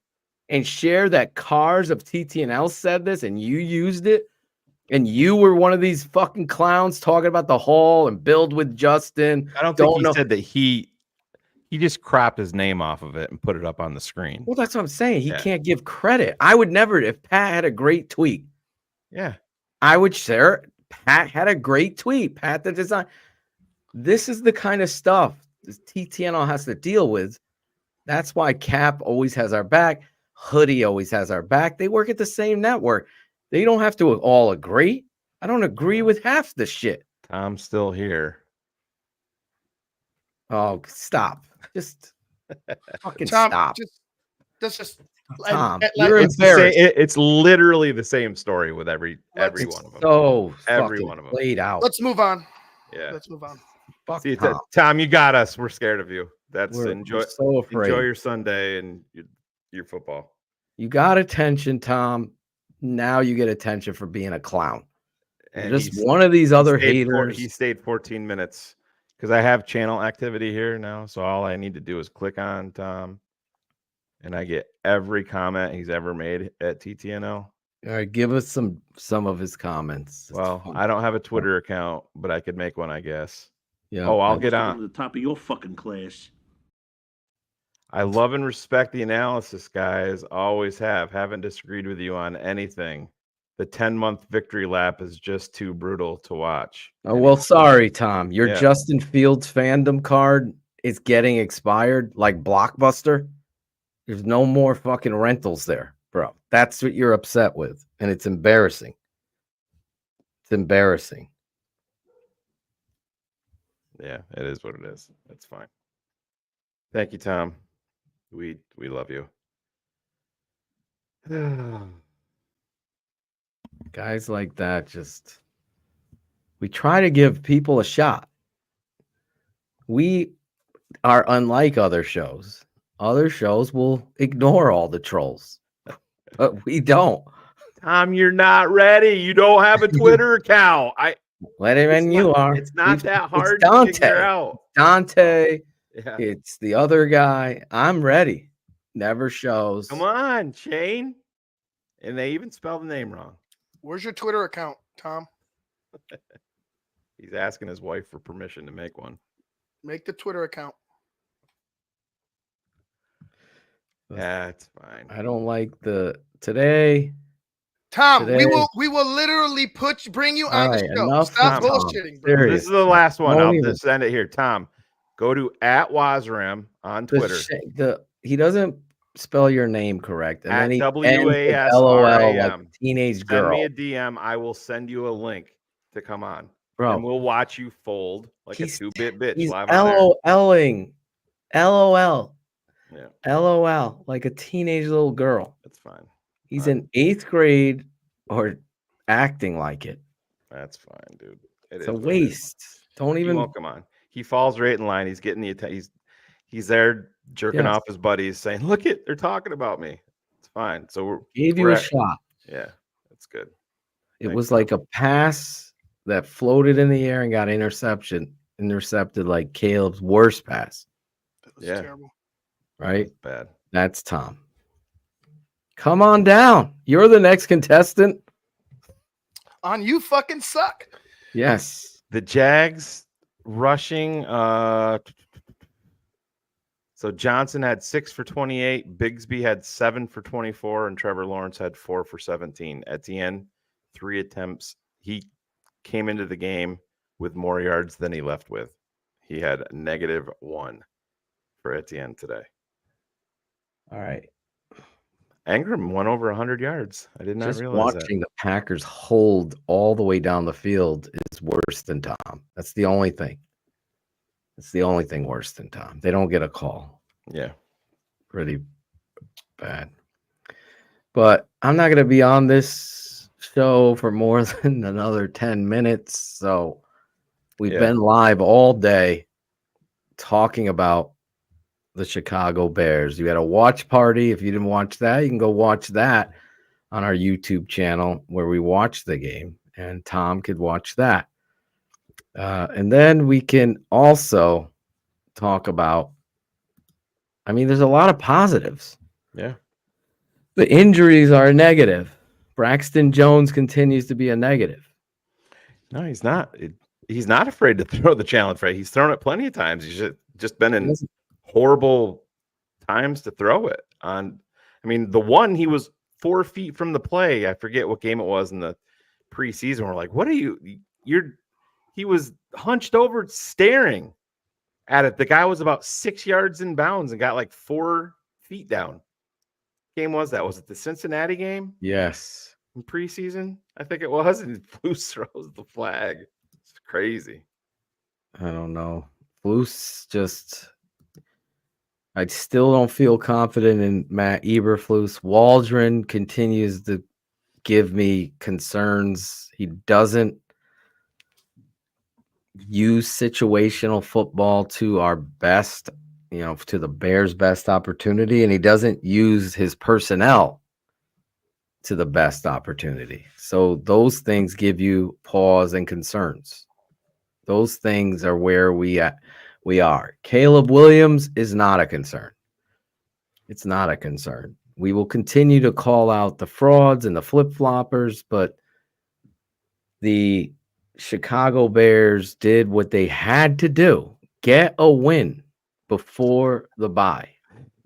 and share that Cars of TTNL said this and you used it. And you were one of these fucking clowns talking about the Hall and build with Justin. I don't think he said that he just cropped his name off of it and put it up on the screen. Well, that's what I'm saying. He can't give credit. I would never, if Pat had a great tweet. Yeah. I would share. Pat had a great tweet. Pat the design. This is the kind of stuff this TTNL has to deal with. That's why Cap always has our back. Hoodie always has our back. They work at the same network. They don't have to all agree. I don't agree with half the shit. Tom's still here. Oh, stop. Just fucking Tom, stop. Just Tom, like, you're It's embarrassed. it's literally the same story with every one of them. So every fucking one of them. played out. Let's move on. Yeah. Let's move on. Fuck See, Tom. Tom, you got us. We're scared of you. That's We're enjoy so afraid. enjoy your Sunday and your football. You got attention, Tom. Now you get attention for being a clown. And You're just one of these other haters. He stayed 14 minutes because I have channel activity here now. So all I need to do is click on Tom, and I get every comment he's ever made at TTNL. All right, give us some of his comments. Well, I don't have a Twitter account, but I could make one, I guess. Yeah. Oh, I'll get on. The top of your fucking class. I love and respect the analysis, guys. Always have. Haven't disagreed with you on anything. The 10-month victory lap is just too brutal to watch. Oh, well, sorry, Tom. Your Yeah. Justin Fields fandom card is getting expired like Blockbuster. There's no more fucking rentals there, bro. That's what you're upset with. And it's embarrassing. It's embarrassing. Yeah, it is what it is. That's fine. Thank you, Tom. We love you. Guys like that we try to give people a shot. We are unlike other shows. Other shows will ignore all the trolls, but we don't. Tom, you're not ready. You don't have a Twitter account. You are. It's not that hard It's to figure out. Dante. Yeah. It's the other guy. I'm ready. Never shows. Come on, Shane. And they even spelled the name wrong. Where's your Twitter account, Tom? He's asking his wife for permission to make one. Make the Twitter account. That's fine. I don't like the today. Tom, Today. we will literally bring you All on right, the show. enough, Stop Tom. bullshitting, bro. Serious. This is the last one. Don't I'll even- just send it here. Tom, go to @Wazram on Twitter. He doesn't spell your name correct, and then he ends with LOL like a WASRAM. teenage Send girl. me a DM. I will send you a link to come on. Bro. And we'll watch you fold like a 2-bit bitch He's live on air. LOLing. LOL. Yeah. LOL like a teenage little girl. That's fine. He's in 8th grade or acting like it. That's fine, dude. It's a waste. Don't He even won't come on. He falls right in line. He's getting the attention. He's there jerking Yes. off his buddies, saying, "Look it, they're talking about me." It's fine. So gave you a shot. Yeah, that's good. It was like a pass that floated in the air and got intercepted like Caleb's worst pass. Yeah, terrible. Right? Bad. That's Tom. Come on down. You're the next contestant. On you fucking suck. Yes. The Jags rushing. So Johnson had 6 for 28. Bigsby had 7 for 24, and Trevor Lawrence had 4 for 17. Etienne, 3 attempts. He came into the game with more yards than he left with. He had -1 for Etienne today. All right. Ingram went over 100 yards. I did not Just realize watching the Packers hold all the way down the field is worse than Tom. That's the only thing. It's the only thing worse than Tom. They don't get a call. Yeah. Pretty bad. But I'm not going to be on this show for more than another 10 minutes. So we've been live all day talking about the Chicago Bears. You had a watch party. If you didn't watch that, you can go watch that on our YouTube channel where we watch the game, and Tom could watch that. And then we can also talk about, I mean, there's a lot of positives. Yeah. The injuries are a negative. Braxton Jones continues to be a negative. No, he's not. He's not afraid to throw the challenge right. He's thrown it plenty of times. He's just been in horrible times to throw it on. I mean, the one he was 4 feet from the play. I forget what game it was in the preseason. We're like, what are you? He was hunched over staring at it. The guy was about 6 yards in bounds and got like 4 feet down. Game was that? Was it the Cincinnati game? Yes. In preseason, I think it was. And Flus throws the flag. It's crazy. I don't know. Flus just, I still don't feel confident in Matt Eberflus. Waldron continues to give me concerns. He doesn't use situational football to our best, to the Bears' best opportunity, and he doesn't use his personnel to the best opportunity. So those things give you pause and concerns. Those things are where we are. Caleb Williams is not a concern. It's not a concern. We will continue to call out the frauds and the flip-floppers, but the Chicago Bears did what they had to do. Get a win before the bye.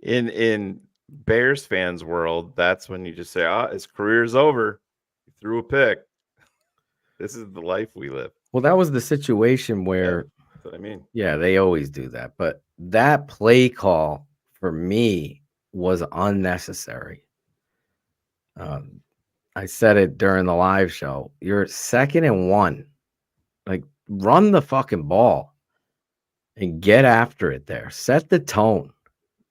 In Bears fans world, that's when you just say, his career's over. He threw a pick. This is the life we live. Well, that was the situation where, that's what I mean. Yeah, they always do that. But that play call for me was unnecessary. I said it during the live show. You're 2nd and 1. Like, run the fucking ball and get after it there. Set the tone.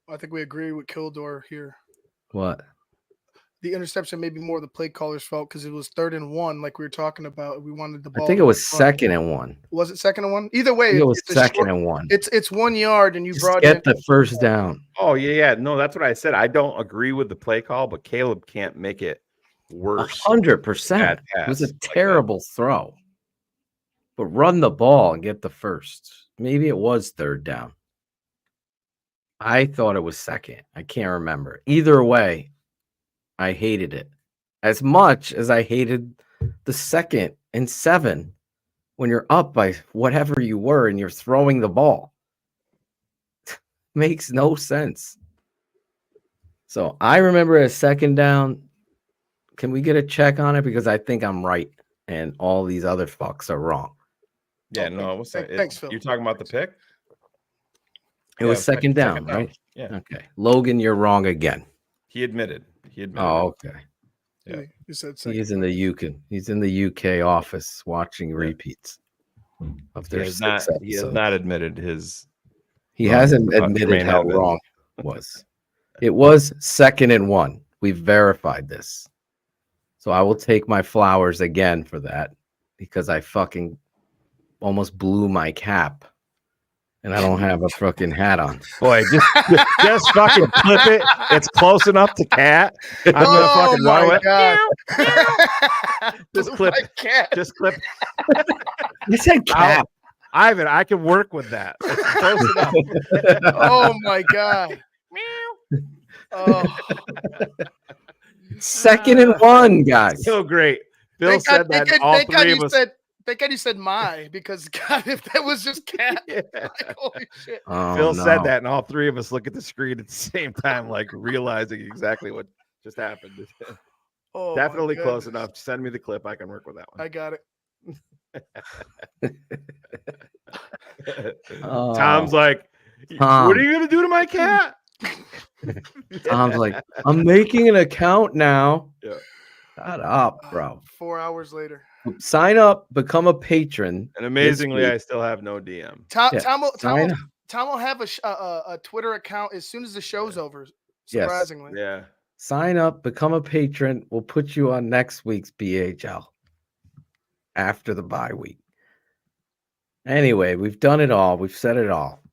I think we agree with Kildor here. What? The interception may be more the play caller's fault because it was 3rd and 1, like we were talking about. We wanted the ball. I think it was 2nd and 1. Was it 2nd and 1? Either way, it was it's 2nd and 1. It's 1 yard, and you brought get in the first down. Oh yeah. No, that's what I said. I don't agree with the play call, but Caleb can't make it worse. 100%. It was a terrible throw. But run the ball and get the first. Maybe it was 3rd down. I thought it was 2nd. I can't remember. Either way, I hated it as much as I hated the 2nd and 7 when you're up by whatever you were and you're throwing the ball. Makes no sense. So I remember a second down. Can we get a check on it? Because I think I'm right and all these other fucks are wrong. Yeah, no, what's that? Thanks, Phil. You're talking about the pick? It was second down, right? Yeah. Okay. Logan, you're wrong again. He admitted. Oh, okay. Yeah. You said He's in the UK. He's in the UK office watching repeats of their He has 6 not. episodes. He has not admitted his. He hasn't about admitted Jermaine how Evans. wrong it was. It was 2nd and 1. We've verified this. So I will take my flowers again for that because I fucking almost blew my cap. And I don't have a fucking hat on. Boy, just fucking clip it. It's close enough to cat. I'm gonna fucking run with God. Just clip. Cat. Just clip. You said cap. Ivan, I can work with that. It's close enough. Oh my God. Oh. 2nd and 1, guys. So great. Bill said that. All three of us. Thank God you said my, because God, if that was just cat, like, holy shit. Phil said that, and all three of us look at the screen at the same time, like realizing exactly what just happened. Oh, definitely close enough. Send me the clip. I can work with that one. I got it. Tom's like, Tom. what are you gonna do to my cat? Tom's like, I'm making an account now. Yeah. Shut up, bro. 4 hours later. Sign up, become a patron. And amazingly, I still have no DM. Tom will have a Twitter account as soon as the show's over. Surprisingly. Yes. Yeah. Sign up, become a patron. We'll put you on next week's BHL after the bye week. Anyway, we've done it all. We've said it all.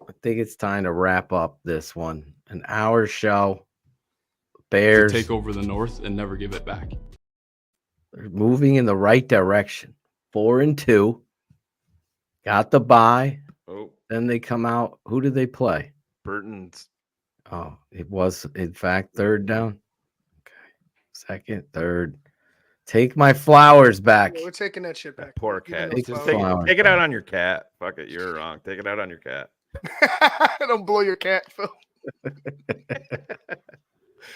I think it's time to wrap up this one. An hour show. Bears to take over the North and never give it back. They're moving in the right direction. 4-2. Got the bye. Oh. Then they come out. Who did they play? Burton's. Oh, it was, in fact, 3rd down. Okay. 2nd, 3rd. Take my flowers back. Yeah, we're taking that shit back. Poor cat. Take Just the take it out on your cat. Fuck it. You're wrong. Take it out on your cat. Don't blow your cat, Phil.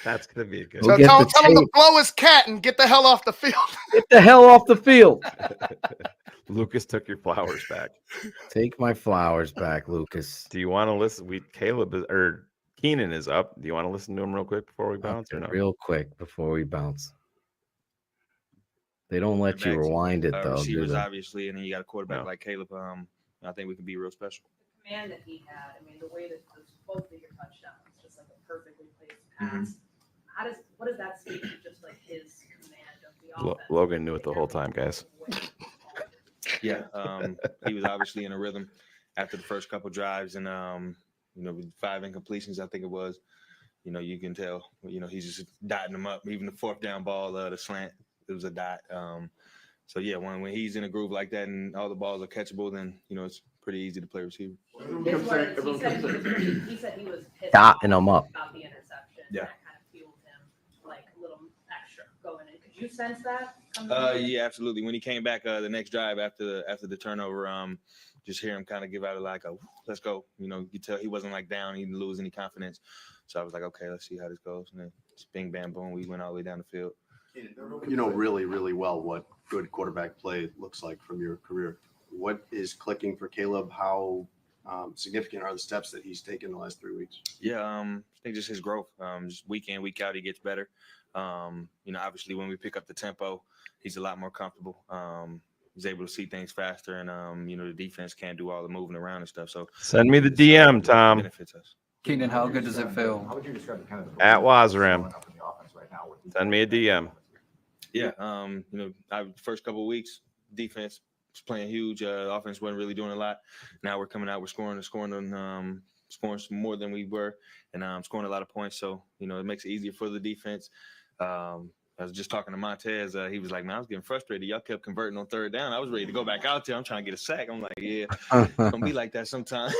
That's gonna be a good. So tell him to blow his cat and get the hell off the field. Get the hell off the field. Lucas took your flowers back. Take my flowers back, Lucas. Do you want to listen? Keenan is up. Do you want to listen to him real quick before we bounce or no? Real quick before we bounce. They don't let you rewind it though. Receivers, obviously, and then you got a quarterback like Caleb. I think we can be real special. The command that he had, I mean, the way that both of your touchdowns, just like a perfectly placed pass. What does that speak to? Just like his command of the offense. Logan knew it the whole time, guys. Yeah, he was obviously in a rhythm after the first couple drives, and with 5 incompletions, I think it was. You can tell. He's just dotting them up. Even the 4th down ball, the slant, it was a dot. So yeah, when he's in a groove like that and all the balls are catchable, then it's pretty easy to play receiver. He said he was pissed dotting them up about the interception. Yeah. That kind of fueled him like a little extra going in. Could you sense that? Yeah, absolutely. When he came back the next drive after the turnover, just hear him kind of give out a let's go. You could tell he wasn't down, he didn't lose any confidence. So I was like, okay, let's see how this goes. And then just bing, bam, boom, we went all the way down the field. You know really, really well what good quarterback play looks like from your career. What is clicking for Caleb? How significant are the steps that he's taken the last 3 weeks? Yeah, I think just his growth. Just week in, week out, he gets better. Obviously when we pick up the tempo, he's a lot more comfortable. He's able to see things faster, and the defense can't do all the moving around and stuff. So send me the DM, Tom. Benefits us. Keenan, how good does it feel? How would you describe the kind of at Wazram? Right now with send me a DM. Yeah, first couple of weeks, defense was playing huge. Offense wasn't really doing a lot. Now we're coming out, we're scoring some more than we were, and scoring a lot of points. So it makes it easier for the defense. I was just talking to Montez. He was like, man, I was getting frustrated. Y'all kept converting on 3rd down. I was ready to go back out there. I'm trying to get a sack. I'm like, yeah, it's going to be like that sometimes.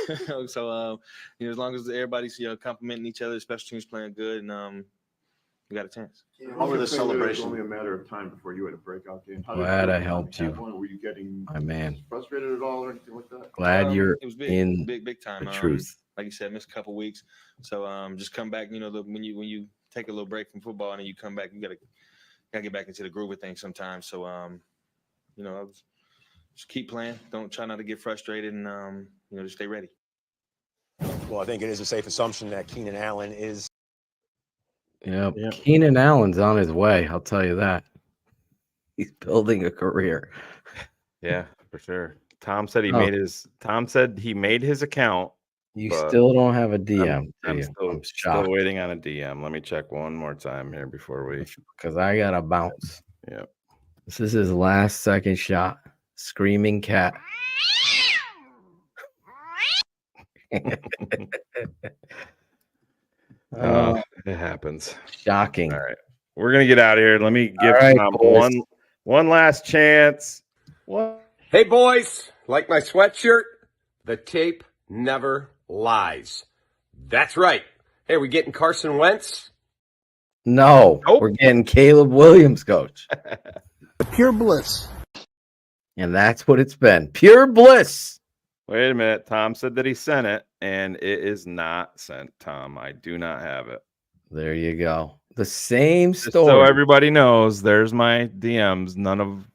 So, as long as everybody's complimenting each other, special teams playing good, and we got a chance. How were the It was celebrations? only a matter of time before you had a breakout game. How did Glad you I feel helped having you, one? Were you getting my man. frustrated at all or anything like that? Glad you're It was big, in big time. the truth. Like you said, missed a couple weeks. So just come back. You know, when you take a little break from football and then you come back, you gotta get back into the groove of things sometimes. So you know, just keep playing. Don't try not to get frustrated, and you know, just stay ready. Well, I think it is a safe assumption that Keenan Allen is. Yep. Keenan Allen's on his way. I'll tell you that. He's building a career. Yeah, for sure. Tom said he Oh. made his account. You but still don't have a DM. I'm do you? still shocked waiting on a DM. Let me check one more time here before we. because I got to bounce. Yep. This is his last second shot. Screaming cat. It happens. Shocking. All right, we're gonna get out of here. Let me give All right, Tom boys. one last chance. What? Hey, boys, like my sweatshirt? The tape never lies. That's right. Hey, we getting Carson Wentz? No, we're getting Caleb Williams, coach. Pure bliss. And that's what it's been. Pure bliss. Wait a minute. Tom said that he sent it, and it is not sent. Tom, I do not have it. There you go. The same Just story. so everybody knows, there's my DMs, none of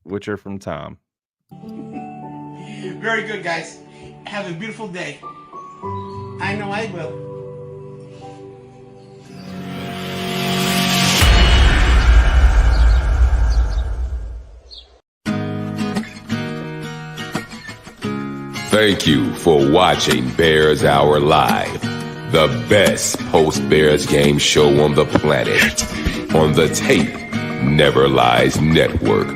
which are from Tom. Very good, guys. Have a beautiful day. I know I will. Thank you for watching Bears Hour Live, the best post-Bears game show on the planet, on the Tape Never Lies Network.